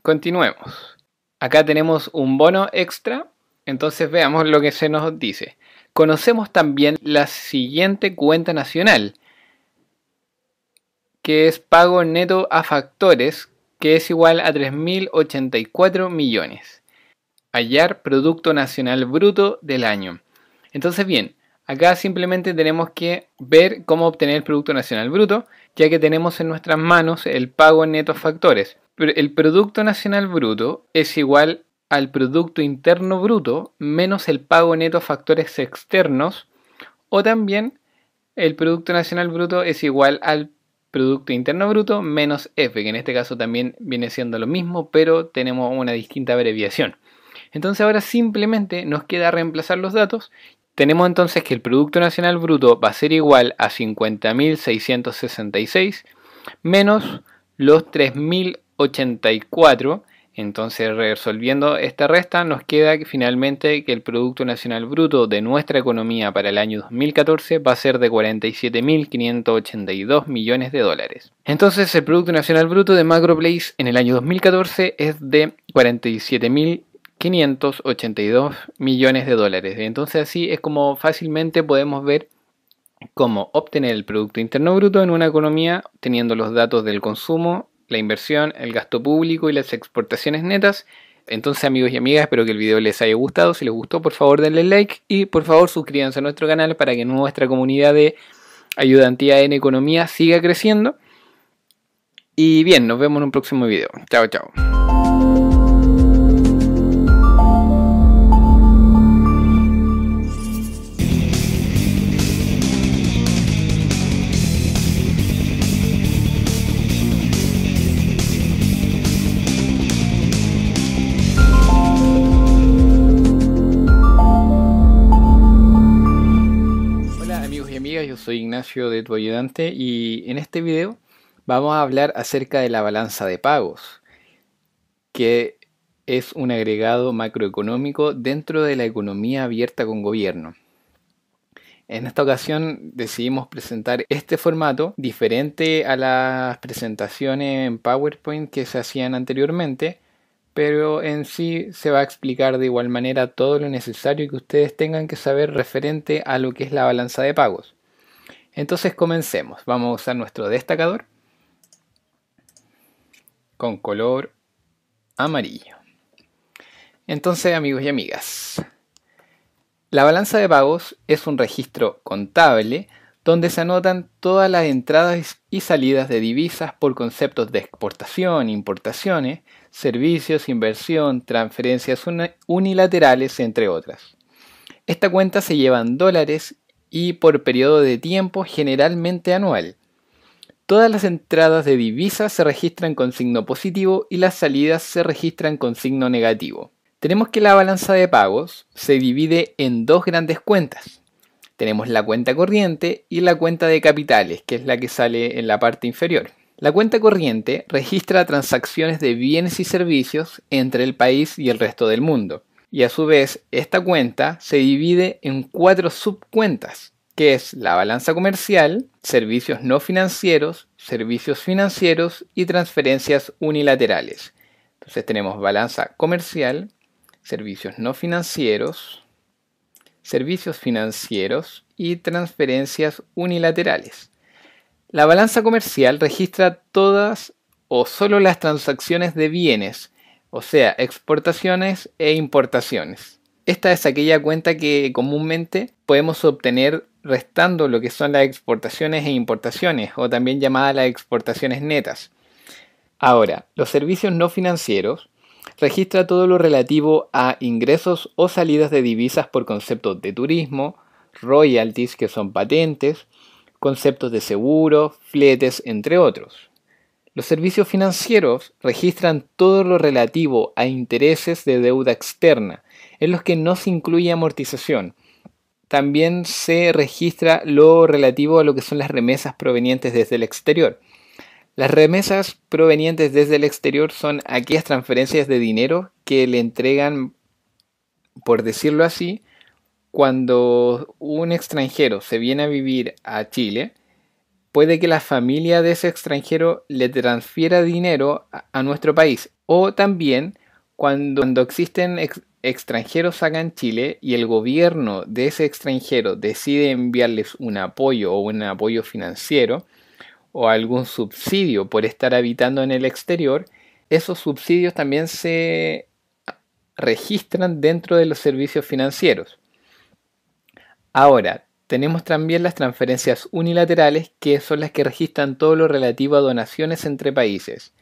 S10: Continuemos. Acá tenemos un bono extra, entonces veamos lo que se nos dice. Conocemos también la siguiente cuenta nacional, que es pago neto a factores, que es igual a 3.084 millones. Hallar Producto Nacional Bruto del año. Entonces bien, acá simplemente tenemos que ver cómo obtener el Producto Nacional Bruto, ya que tenemos en nuestras manos el pago neto a factores. El Producto Nacional Bruto es igual al Producto Interno Bruto menos el pago neto a factores externos, o también el Producto Nacional Bruto es igual al Producto Interno Bruto menos F, que en este caso también viene siendo lo mismo, pero tenemos una distinta abreviación. Entonces ahora simplemente nos queda reemplazar los datos. Tenemos entonces que el Producto Nacional Bruto va a ser igual a 50.666 menos los 3.084. Entonces, resolviendo esta resta, nos queda finalmente que el Producto Nacional Bruto de nuestra economía para el año 2014 va a ser de 47.582 millones de dólares. Entonces, el Producto Nacional Bruto de Macroplace en el año 2014 es de 47.582 millones de dólares. Entonces, así es como fácilmente podemos ver cómo obtener el Producto Interno Bruto en una economía teniendo los datos del consumo, la inversión, el gasto público y las exportaciones netas. Entonces, amigos y amigas, espero que el video les haya gustado. Si les gustó, por favor denle like y por favor suscríbanse a nuestro canal para que nuestra comunidad de ayudantía en economía siga creciendo. Y bien, nos vemos en un próximo video. Chao, chao. Yo soy Ignacio de Tu Ayudante y en este video vamos a hablar acerca de la balanza de pagos, que es un agregado macroeconómico dentro de la economía abierta con gobierno. En esta ocasión decidimos presentar este formato diferente a las presentaciones en PowerPoint que se hacían anteriormente, pero en sí se va a explicar de igual manera todo lo necesario que ustedes tengan que saber referente a lo que es la balanza de pagos. Entonces comencemos. Vamos a usar nuestro destacador con color amarillo. Entonces, amigos y amigas, la balanza de pagos es un registro contable donde se anotan todas las entradas y salidas de divisas por conceptos de exportación, importaciones, servicios, inversión, transferencias unilaterales, entre otras. Esta cuenta se lleva en dólares y por periodo de tiempo generalmente anual. Todas las entradas de divisas se registran con signo positivo y las salidas se registran con signo negativo. Tenemos que la balanza de pagos se divide en dos grandes cuentas. Tenemos la cuenta corriente y la cuenta de capitales, que es la que sale en la parte inferior. La cuenta corriente registra transacciones de bienes y servicios entre el país y el resto del mundo. Y a su vez, esta cuenta se divide en 4 subcuentas, que es la balanza comercial, servicios no financieros, servicios financieros y transferencias unilaterales. Entonces tenemos balanza comercial, servicios no financieros, servicios financieros y transferencias unilaterales. La balanza comercial registra todas o solo las transacciones de bienes, o sea, exportaciones e importaciones. Esta es aquella cuenta que comúnmente podemos obtener restando lo que son las exportaciones e importaciones, o también llamadas las exportaciones netas. Ahora, los servicios no financieros registra todo lo relativo a ingresos o salidas de divisas por conceptos de turismo, royalties, que son patentes, conceptos de seguros, fletes, entre otros. Los servicios financieros registran todo lo relativo a intereses de deuda externa, en los que no se incluye amortización. También se registra lo relativo a lo que son las remesas provenientes desde el exterior. Las remesas provenientes desde el exterior son aquellas transferencias de dinero que le entregan, por decirlo así, cuando un extranjero se viene a vivir a Chile, puede que la familia de ese extranjero le transfiera dinero a nuestro país. O también cuando existen extranjeros acá en Chile y el gobierno de ese extranjero decide enviarles un apoyo financiero o algún subsidio por estar habitando en el exterior, esos subsidios también se registran dentro de los servicios financieros. Ahora, tenemos también las transferencias unilaterales, que son las que registran todo lo relativo a donaciones entre países.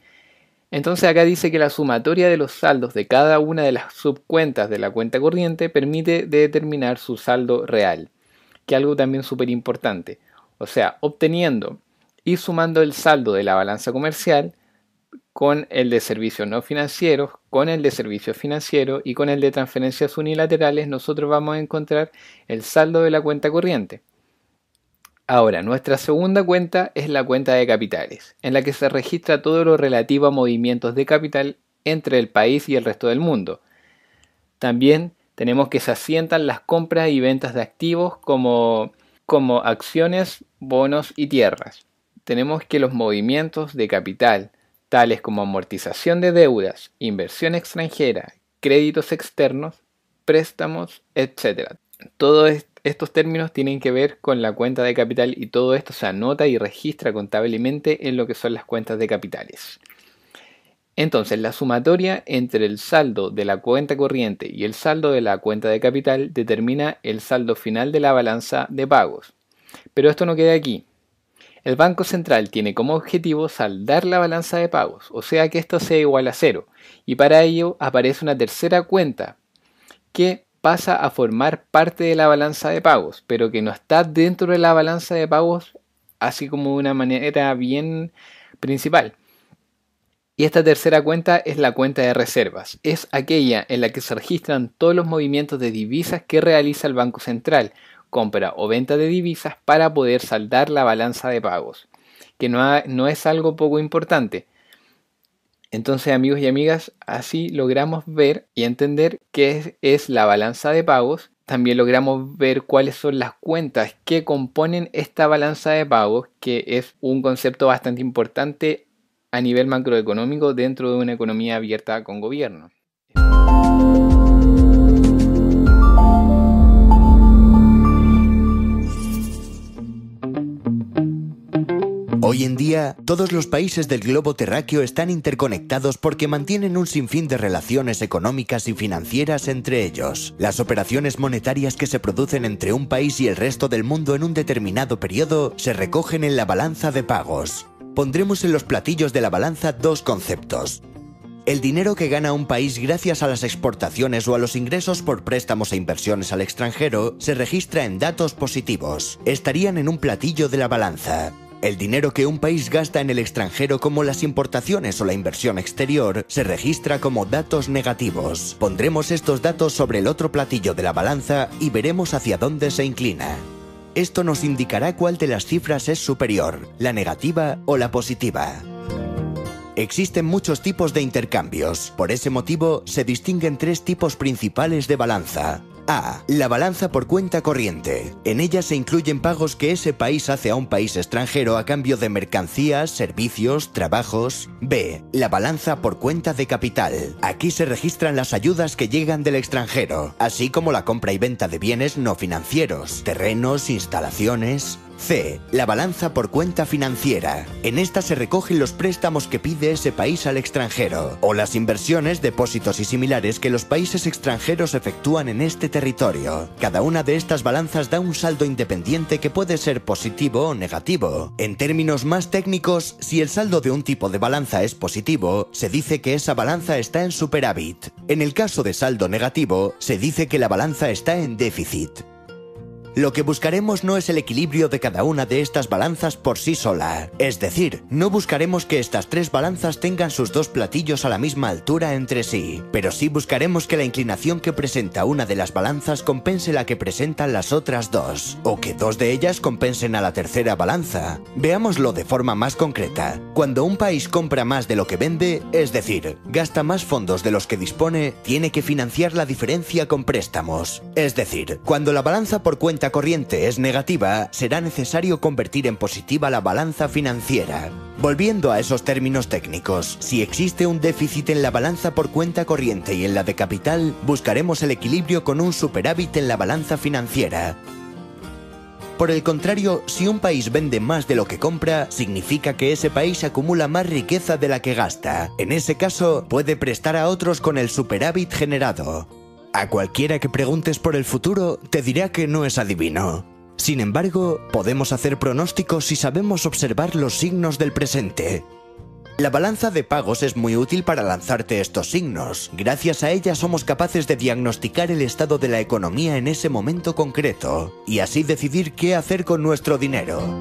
S10: Entonces acá dice que la sumatoria de los saldos de cada una de las subcuentas de la cuenta corriente permite determinar su saldo real, que es algo también súper importante. O sea, obteniendo y sumando el saldo de la balanza comercial con el de servicios no financieros, con el de servicios financieros y con el de transferencias unilaterales, nosotros vamos a encontrar el saldo de la cuenta corriente. Ahora, nuestra segunda cuenta es la cuenta de capitales, en la que se registra todo lo relativo a movimientos de capital entre el país y el resto del mundo. También tenemos que se asientan las compras y ventas de activos como acciones, bonos y tierras. Tenemos que los movimientos de capital, tales como amortización de deudas, inversión extranjera, créditos externos, préstamos, etc. Todos estos términos tienen que ver con la cuenta de capital y todo esto se anota y registra contablemente en lo que son las cuentas de capitales. Entonces, la sumatoria entre el saldo de la cuenta corriente y el saldo de la cuenta de capital determina el saldo final de la balanza de pagos. Pero esto no queda aquí. El Banco Central tiene como objetivo saldar la balanza de pagos, o sea que esto sea igual a cero, y para ello aparece una tercera cuenta que pasa a formar parte de la balanza de pagos, pero que no está dentro de la balanza de pagos así como de una manera bien principal. Y esta tercera cuenta es la cuenta de reservas. Es aquella en la que se registran todos los movimientos de divisas que realiza el Banco Central, compra o venta de divisas para poder saldar la balanza de pagos, que no es algo poco importante. Entonces, amigos y amigas, así logramos ver y entender qué es la balanza de pagos. También logramos ver cuáles son las cuentas que componen esta balanza de pagos, que es un concepto bastante importante a nivel macroeconómico dentro de una economía abierta con gobierno.
S11: Hoy en día, todos los países del globo terráqueo están interconectados porque mantienen un sinfín de relaciones económicas y financieras entre ellos. Las operaciones monetarias que se producen entre un país y el resto del mundo en un determinado periodo se recogen en la balanza de pagos. Pondremos en los platillos de la balanza dos conceptos. El dinero que gana un país gracias a las exportaciones o a los ingresos por préstamos e inversiones al extranjero se registra en datos positivos. Estarían en un platillo de la balanza. El dinero que un país gasta en el extranjero, como las importaciones o la inversión exterior, se registra como datos negativos. Pondremos estos datos sobre el otro platillo de la balanza y veremos hacia dónde se inclina. Esto nos indicará cuál de las cifras es superior, la negativa o la positiva. Existen muchos tipos de intercambios. Por ese motivo, se distinguen tres tipos principales de balanza. A. La balanza por cuenta corriente. En ella se incluyen pagos que ese país hace a un país extranjero a cambio de mercancías, servicios, trabajos. B. La balanza por cuenta de capital. Aquí se registran las ayudas que llegan del extranjero, así como la compra y venta de bienes no financieros, terrenos, instalaciones. C. La balanza por cuenta financiera. En esta se recogen los préstamos que pide ese país al extranjero, o las inversiones, depósitos y similares que los países extranjeros efectúan en este territorio. Cada una de estas balanzas da un saldo independiente que puede ser positivo o negativo. En términos más técnicos, si el saldo de un tipo de balanza es positivo, se dice que esa balanza está en superávit. En el caso de saldo negativo, se dice que la balanza está en déficit. Lo que buscaremos no es el equilibrio de cada una de estas balanzas por sí sola. Es decir, no buscaremos que estas tres balanzas tengan sus dos platillos a la misma altura entre sí, pero sí buscaremos que la inclinación que presenta una de las balanzas compense la que presentan las otras dos, o que dos de ellas compensen a la tercera balanza. Veámoslo de forma más concreta. Cuando un país compra más de lo que vende, es decir, gasta más fondos de los que dispone, tiene que financiar la diferencia con préstamos. Es decir, cuando la balanza por cuenta corriente es negativa, será necesario convertir en positiva la balanza financiera. Volviendo a esos términos técnicos, si existe un déficit en la balanza por cuenta corriente y en la de capital, buscaremos el equilibrio con un superávit en la balanza financiera. Por el contrario, si un país vende más de lo que compra, significa que ese país acumula más riqueza de la que gasta. En ese caso, puede prestar a otros con el superávit generado. A cualquiera que preguntes por el futuro, te dirá que no es adivino. Sin embargo, podemos hacer pronósticos si sabemos observar los signos del presente. La balanza de pagos es muy útil para lanzarte estos signos. Gracias a ella somos capaces de diagnosticar el estado de la economía en ese momento concreto, y así decidir qué hacer con nuestro dinero.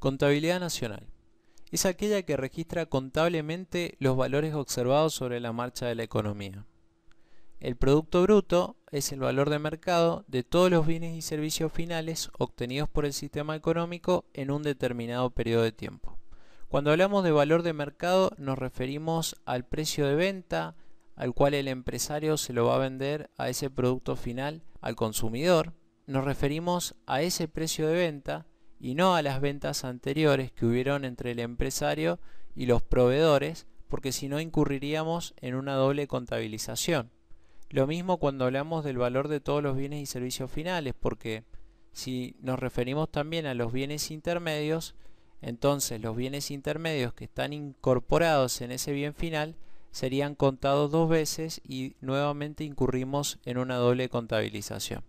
S12: Contabilidad nacional. Es aquella que registra contablemente los valores observados sobre la marcha de la economía. El Producto Bruto es el valor de mercado de todos los bienes y servicios finales obtenidos por el sistema económico en un determinado periodo de tiempo. Cuando hablamos de valor de mercado nos referimos al precio de venta al cual el empresario se lo va a vender a ese producto final al consumidor. Nos referimos a ese precio de venta y no a las ventas anteriores que hubieron entre el empresario y los proveedores, porque si no incurriríamos en una doble contabilización. Lo mismo cuando hablamos del valor de todos los bienes y servicios finales, porque si nos referimos también a los bienes intermedios, entonces los bienes intermedios que están incorporados en ese bien final serían contados dos veces y nuevamente incurrimos en una doble contabilización.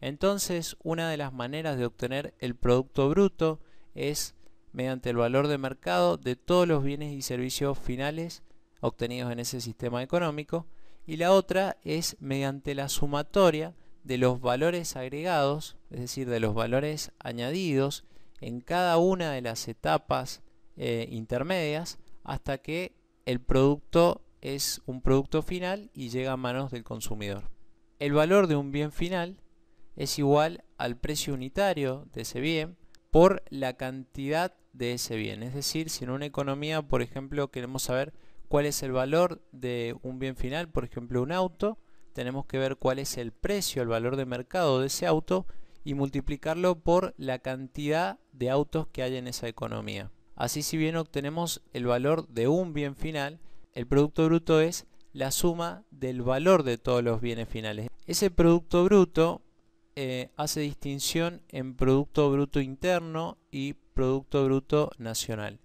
S12: Entonces, una de las maneras de obtener el Producto Bruto es mediante el valor de mercado de todos los bienes y servicios finales obtenidos en ese sistema económico, y la otra es mediante la sumatoria de los valores agregados, es decir, de los valores añadidos en cada una de las etapas intermedias hasta que el producto es un producto final y llega a manos del consumidor. El valor de un bien final es igual al precio unitario de ese bien por la cantidad de ese bien. Es decir, si en una economía, por ejemplo, queremos saber cuál es el valor de un bien final, por ejemplo un auto, tenemos que ver cuál es el precio, el valor de mercado de ese auto y multiplicarlo por la cantidad de autos que hay en esa economía. Así, si bien obtenemos el valor de un bien final, el Producto Bruto es la suma del valor de todos los bienes finales. Ese Producto Bruto hace distinción en Producto Bruto Interno y Producto Bruto Nacional.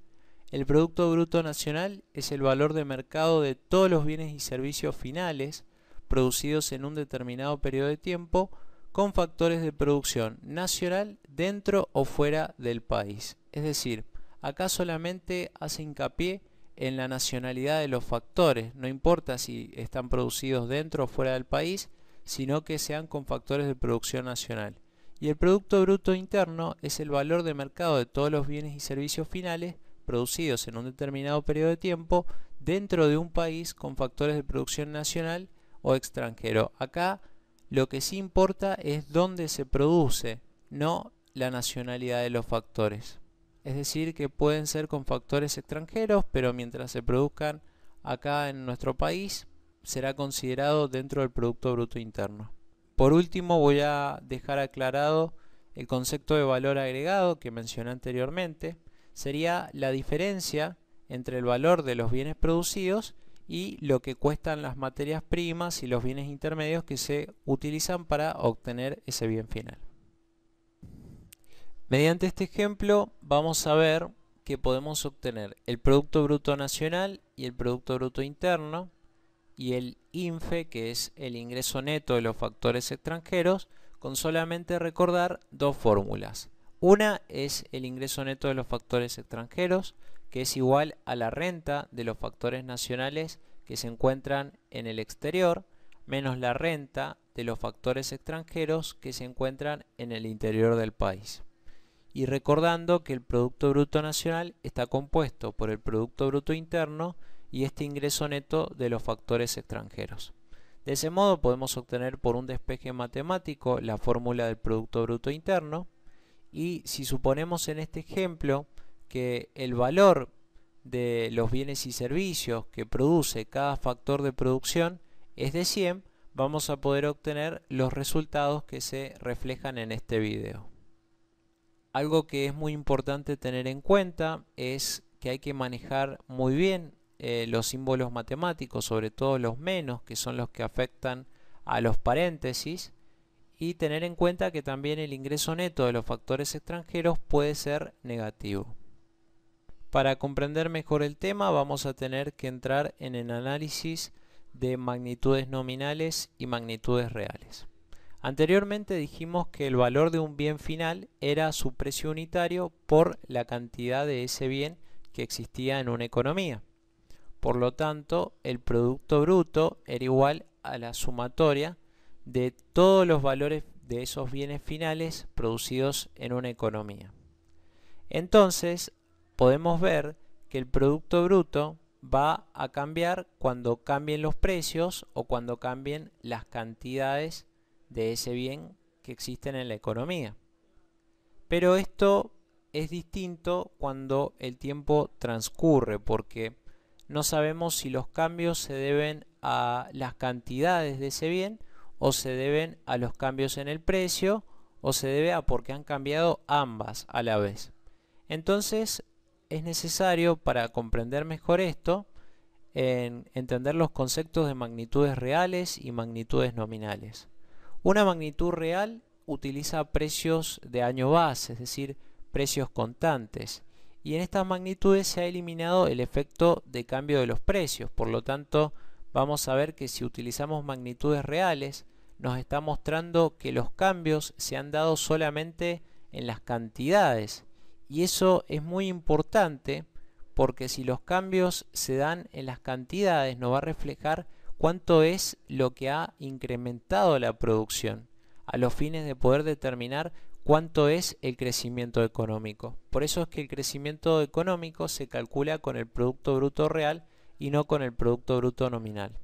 S12: El Producto Bruto Nacional es el valor de mercado de todos los bienes y servicios finales producidos en un determinado periodo de tiempo con factores de producción nacional dentro o fuera del país. Es decir, acá solamente hace hincapié en la nacionalidad de los factores, no importa si están producidos dentro o fuera del país, sino que sean con factores de producción nacional. Y el Producto Bruto Interno es el valor de mercado de todos los bienes y servicios finales producidos en un determinado periodo de tiempo dentro de un país con factores de producción nacional o extranjero. Acá lo que sí importa es dónde se produce, no la nacionalidad de los factores. Es decir, que pueden ser con factores extranjeros, pero mientras se produzcan acá en nuestro país, será considerado dentro del Producto Bruto Interno. Por último, voy a dejar aclarado el concepto de valor agregado que mencioné anteriormente. Sería la diferencia entre el valor de los bienes producidos y lo que cuestan las materias primas y los bienes intermedios que se utilizan para obtener ese bien final. Mediante este ejemplo vamos a ver que podemos obtener el Producto Bruto Nacional y el Producto Bruto Interno y el INFE, que es el ingreso neto de los factores extranjeros, con solamente recordar dos fórmulas. Una es el ingreso neto de los factores extranjeros, que es igual a la renta de los factores nacionales que se encuentran en el exterior, menos la renta de los factores extranjeros que se encuentran en el interior del país. Y recordando que el Producto Bruto Nacional está compuesto por el Producto Bruto Interno y este ingreso neto de los factores extranjeros. De ese modo podemos obtener por un despeje matemático la fórmula del Producto Bruto Interno, y si suponemos en este ejemplo que el valor de los bienes y servicios que produce cada factor de producción es de 100, vamos a poder obtener los resultados que se reflejan en este video. Algo que es muy importante tener en cuenta es que hay que manejar muy bien los símbolos matemáticos, sobre todo los menos, que son los que afectan a los paréntesis, y tener en cuenta que también el ingreso neto de los factores extranjeros puede ser negativo. Para comprender mejor el tema vamos a tener que entrar en el análisis de magnitudes nominales y magnitudes reales. Anteriormente dijimos que el valor de un bien final era su precio unitario por la cantidad de ese bien que existía en una economía. Por lo tanto, el Producto Bruto era igual a la sumatoria de todos los valores de esos bienes finales producidos en una economía. Entonces, podemos ver que el Producto Bruto va a cambiar cuando cambien los precios o cuando cambien las cantidades de ese bien que existen en la economía. Pero esto es distinto cuando el tiempo transcurre, porque no sabemos si los cambios se deben a las cantidades de ese bien o se deben a los cambios en el precio o se debe a porque han cambiado ambas a la vez. Entonces es necesario, para comprender mejor esto, entender los conceptos de magnitudes reales y magnitudes nominales. Una magnitud real utiliza precios de año base, es decir, precios constantes, y en estas magnitudes se ha eliminado el efecto de cambio de los precios. Por lo tanto, vamos a ver que si utilizamos magnitudes reales, nos está mostrando que los cambios se han dado solamente en las cantidades, y eso es muy importante porque si los cambios se dan en las cantidades nos va a reflejar cuánto es lo que ha incrementado la producción, a los fines de poder determinar cuánto es el crecimiento económico. Por eso es que el crecimiento económico se calcula con el Producto Bruto Real y no con el Producto Bruto Nominal.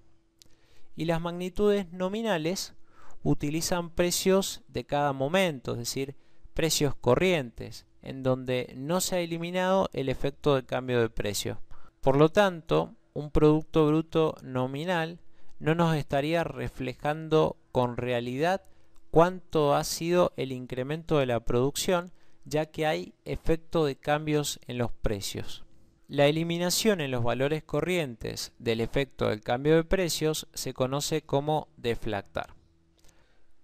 S12: Y las magnitudes nominales utilizan precios de cada momento, es decir, precios corrientes, en donde no se ha eliminado el efecto de cambio de precio. Por lo tanto, un Producto Bruto Nominal no nos estaría reflejando con realidad cuánto ha sido el incremento de la producción, ya que hay efecto de cambios en los precios. La eliminación en los valores corrientes del efecto del cambio de precios se conoce como deflactar.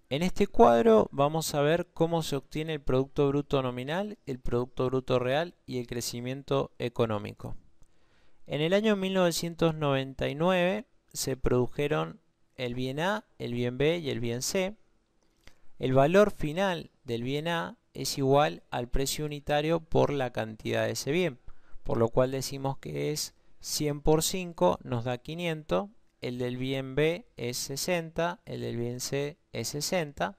S12: En este cuadro vamos a ver cómo se obtiene el Producto Bruto Nominal, el Producto Bruto Real y el crecimiento económico. En el año 1999 se produjeron el bien A, el bien B y el bien C. El valor final del bien A es igual al precio unitario por la cantidad de ese bien, por lo cual decimos que es 100 por 5 nos da 500, el del bien B es 60, el del bien C es 60.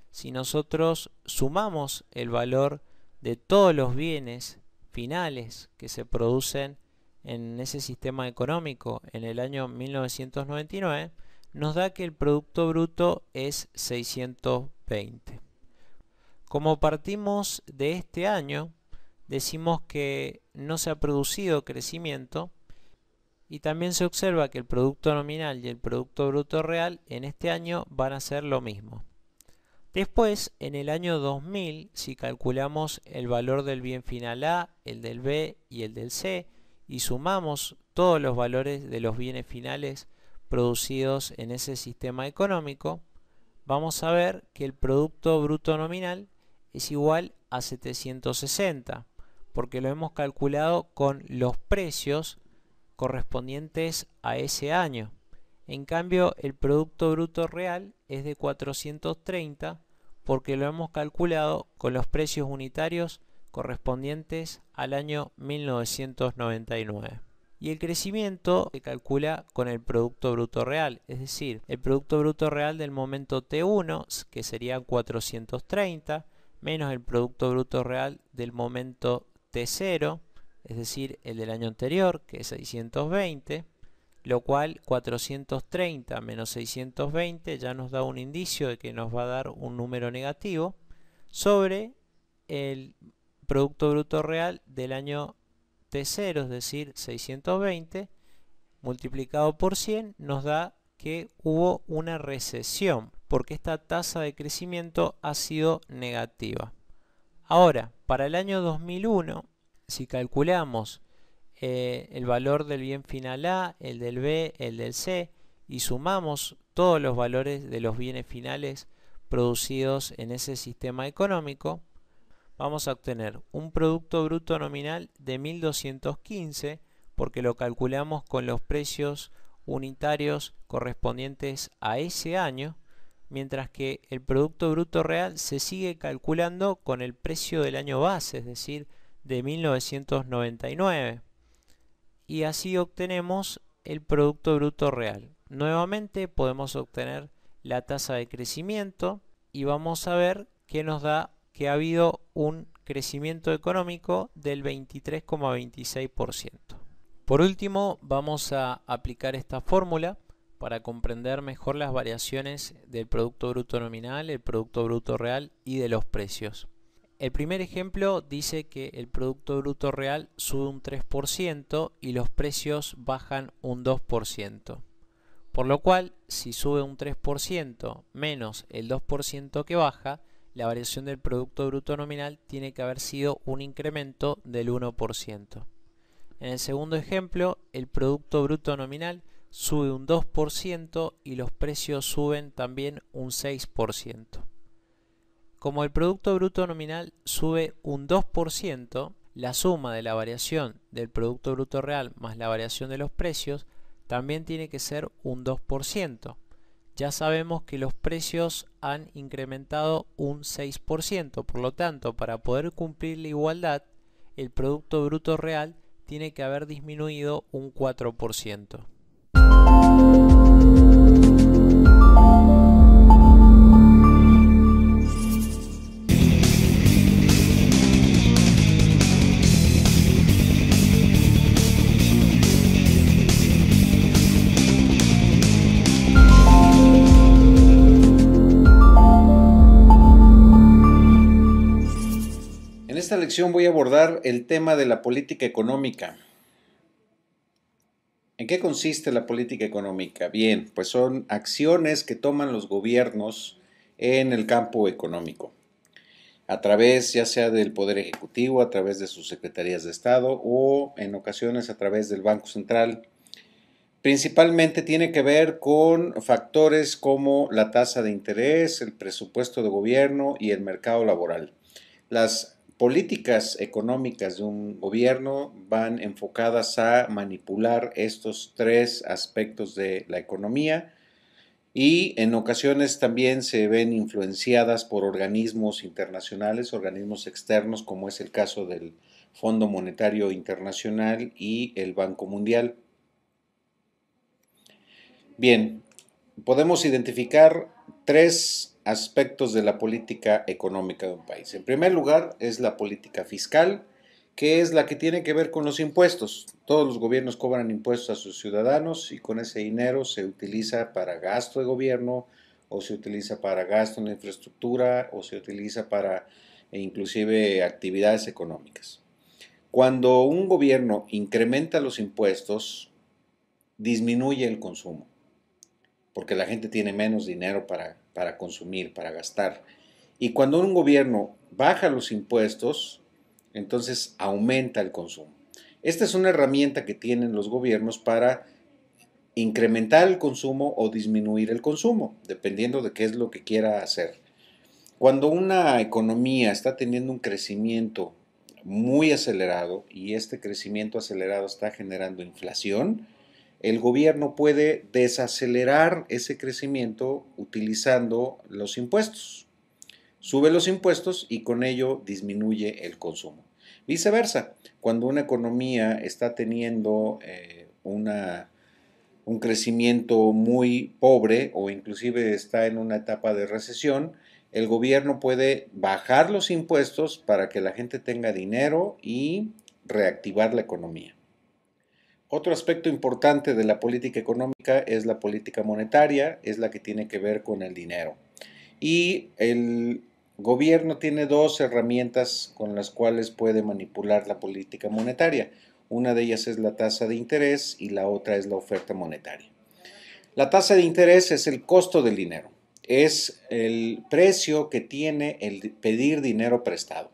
S12: Si nosotros sumamos el valor de todos los bienes finales que se producen en ese sistema económico en el año 1999, nos da que el Producto Bruto es 620. Como partimos de este año, decimos que no se ha producido crecimiento y también se observa que el Producto Nominal y el Producto Bruto Real en este año van a ser lo mismo. Después, en el año 2000, si calculamos el valor del bien final A, el del B y el del C, y sumamos todos los valores de los bienes finales producidos en ese sistema económico, vamos a ver que el Producto Bruto Nominal es igual a 760, porque lo hemos calculado con los precios correspondientes a ese año. En cambio, el Producto Bruto Real es de 430 porque lo hemos calculado con los precios unitarios correspondientes al año 1999. Y el crecimiento se calcula con el Producto Bruto Real, es decir, el Producto Bruto Real del momento T1, que sería 430, menos el Producto Bruto Real del momento T0, es decir, el del año anterior, que es 620, lo cual 430 menos 620 ya nos da un indicio de que nos va a dar un número negativo, sobre el Producto Bruto Real del año T0, es decir, 620, multiplicado por 100, nos da que hubo una recesión, porque esta tasa de crecimiento ha sido negativa. Ahora, para el año 2001, si calculamos el valor del bien final A, el del B, el del C, y sumamos todos los valores de los bienes finales producidos en ese sistema económico, vamos a obtener un Producto Bruto Nominal de 1215, porque lo calculamos con los precios unitarios correspondientes a ese año, mientras que el Producto Bruto Real se sigue calculando con el precio del año base, es decir, de 1999. Y así obtenemos el Producto Bruto Real. Nuevamente podemos obtener la tasa de crecimiento y vamos a ver que nos da que ha habido un crecimiento económico del 23,26%. Por último, vamos a aplicar esta fórmula para comprender mejor las variaciones del Producto Bruto Nominal, el Producto Bruto Real y de los precios. El primer ejemplo dice que el Producto Bruto Real sube un 3% y los precios bajan un 2%. Por lo cual, si sube un 3% menos el 2% que baja, la variación del Producto Bruto Nominal tiene que haber sido un incremento del 1%. En el segundo ejemplo, el Producto Bruto Nominal sube un 2% y los precios suben también un 6%. Como el Producto Bruto Nominal sube un 2%, la suma de la variación del Producto Bruto Real más la variación de los precios también tiene que ser un 2%. Ya sabemos que los precios han incrementado un 6%, por lo tanto, para poder cumplir la igualdad, el Producto Bruto Real tiene que haber disminuido un 4%.
S13: En esta lección voy a abordar el tema de la política económica. ¿En qué consiste la política económica? Bien, pues son acciones que toman los gobiernos en el campo económico, a través ya sea del Poder Ejecutivo, a través de sus secretarías de Estado o en ocasiones a través del Banco Central. Principalmente tiene que ver con factores como la tasa de interés, el presupuesto de gobierno y el mercado laboral. Las políticas económicas de un gobierno van enfocadas a manipular estos tres aspectos de la economía y en ocasiones también se ven influenciadas por organismos internacionales, organismos externos, como es el caso del Fondo Monetario Internacional y el Banco Mundial. Bien, podemos identificar tres aspectos de la política económica de un país. En primer lugar es la política fiscal, que es la que tiene que ver con los impuestos. Todos los gobiernos cobran impuestos a sus ciudadanos y con ese dinero se utiliza para gasto de gobierno o se utiliza para gasto en la infraestructura o se utiliza para inclusive actividades económicas. Cuando un gobierno incrementa los impuestos, disminuye el consumo, porque la gente tiene menos dinero para consumir, para gastar. Y cuando un gobierno baja los impuestos, entonces aumenta el consumo. Esta es una herramienta que tienen los gobiernos para incrementar el consumo o disminuir el consumo, dependiendo de qué es lo que quiera hacer. Cuando una economía está teniendo un crecimiento muy acelerado y este crecimiento acelerado está generando inflación, el gobierno puede desacelerar ese crecimiento utilizando los impuestos. Sube los impuestos y con ello disminuye el consumo. Viceversa, cuando una economía está teniendo un crecimiento muy pobre o inclusive está en una etapa de recesión, el gobierno puede bajar los impuestos para que la gente tenga dinero y reactivar la economía. Otro aspecto importante de la política económica es la política monetaria, es la que tiene que ver con el dinero. Y el gobierno tiene dos herramientas con las cuales puede manipular la política monetaria. Una de ellas es la tasa de interés y la otra es la oferta monetaria. La tasa de interés es el costo del dinero, es el precio que tiene el pedir dinero prestado.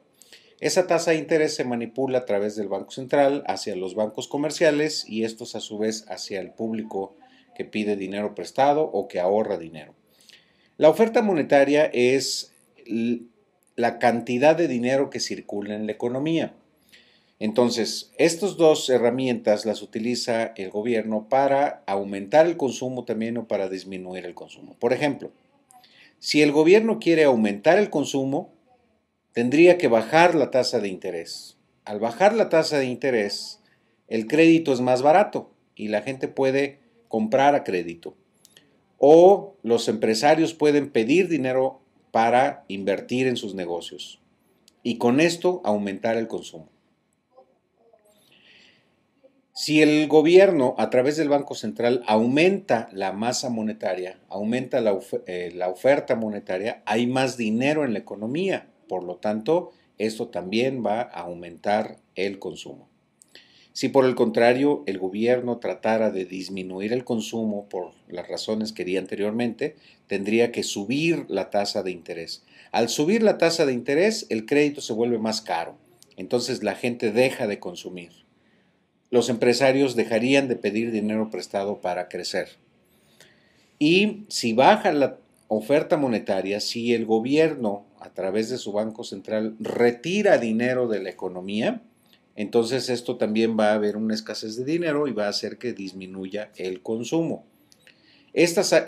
S13: Esa tasa de interés se manipula a través del Banco Central hacia los bancos comerciales y estos a su vez hacia el público que pide dinero prestado o que ahorra dinero. La oferta monetaria es la cantidad de dinero que circula en la economía. Entonces, estas dos herramientas las utiliza el gobierno para aumentar el consumo también o para disminuir el consumo. Por ejemplo, si el gobierno quiere aumentar el consumo, tendría que bajar la tasa de interés. Al bajar la tasa de interés, el crédito es más barato y la gente puede comprar a crédito. O los empresarios pueden pedir dinero para invertir en sus negocios y con esto aumentar el consumo. Si el gobierno a través del Banco Central aumenta la masa monetaria, aumenta la oferta monetaria, hay más dinero en la economía. Por lo tanto, esto también va a aumentar el consumo. Si por el contrario el gobierno tratara de disminuir el consumo por las razones que di anteriormente, tendría que subir la tasa de interés. Al subir la tasa de interés, el crédito se vuelve más caro. Entonces la gente deja de consumir. Los empresarios dejarían de pedir dinero prestado para crecer. Y si baja la oferta monetaria, si el gobierno a través de su Banco Central retira dinero de la economía, entonces esto también va a haber una escasez de dinero y va a hacer que disminuya el consumo. Estas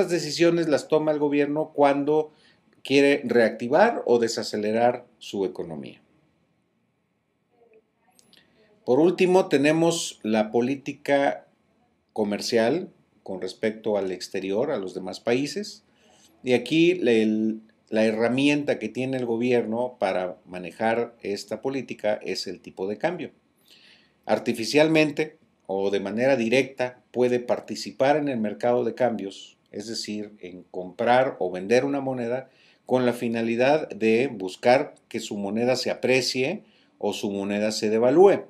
S13: decisiones las toma el gobierno cuando quiere reactivar o desacelerar su economía. Por último, tenemos la política comercial con respecto al exterior, a los demás países. Y aquí la herramienta que tiene el gobierno para manejar esta política es el tipo de cambio. Artificialmente o de manera directa puede participar en el mercado de cambios, es decir, en comprar o vender una moneda con la finalidad de buscar que su moneda se aprecie o su moneda se devalúe.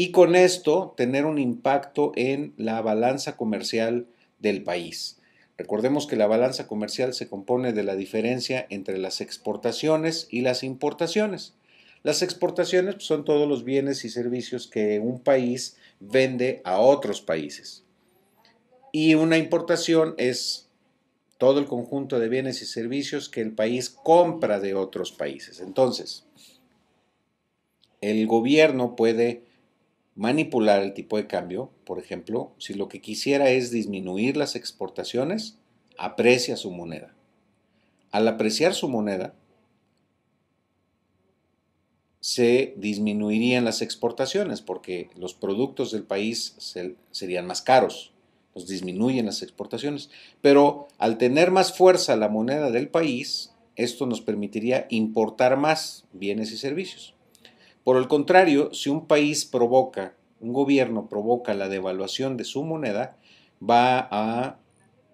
S13: Y con esto tener un impacto en la balanza comercial del país. Recordemos que la balanza comercial se compone de la diferencia entre las exportaciones y las importaciones. Las exportaciones son todos los bienes y servicios que un país vende a otros países. Y una importación es todo el conjunto de bienes y servicios que el país compra de otros países. Entonces, el gobierno puede manipular el tipo de cambio. Por ejemplo, si lo que quisiera es disminuir las exportaciones, aprecia su moneda. Al apreciar su moneda, se disminuirían las exportaciones porque los productos del país serían más caros, los disminuyen las exportaciones. Pero al tener más fuerza la moneda del país, esto nos permitiría importar más bienes y servicios. Por el contrario, si un gobierno provoca la devaluación de su moneda, va a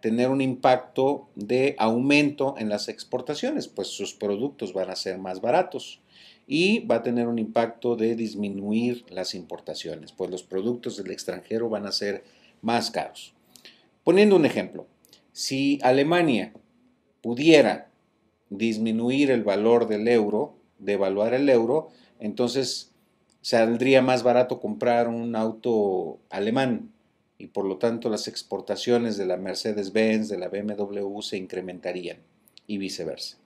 S13: tener un impacto de aumento en las exportaciones, pues sus productos van a ser más baratos y va a tener un impacto de disminuir las importaciones, pues los productos del extranjero van a ser más caros. Poniendo un ejemplo, si Alemania pudiera disminuir el valor del euro, devaluar el euro, entonces saldría más barato comprar un auto alemán y por lo tanto las exportaciones de la Mercedes-Benz, de la BMW se incrementarían. y viceversa.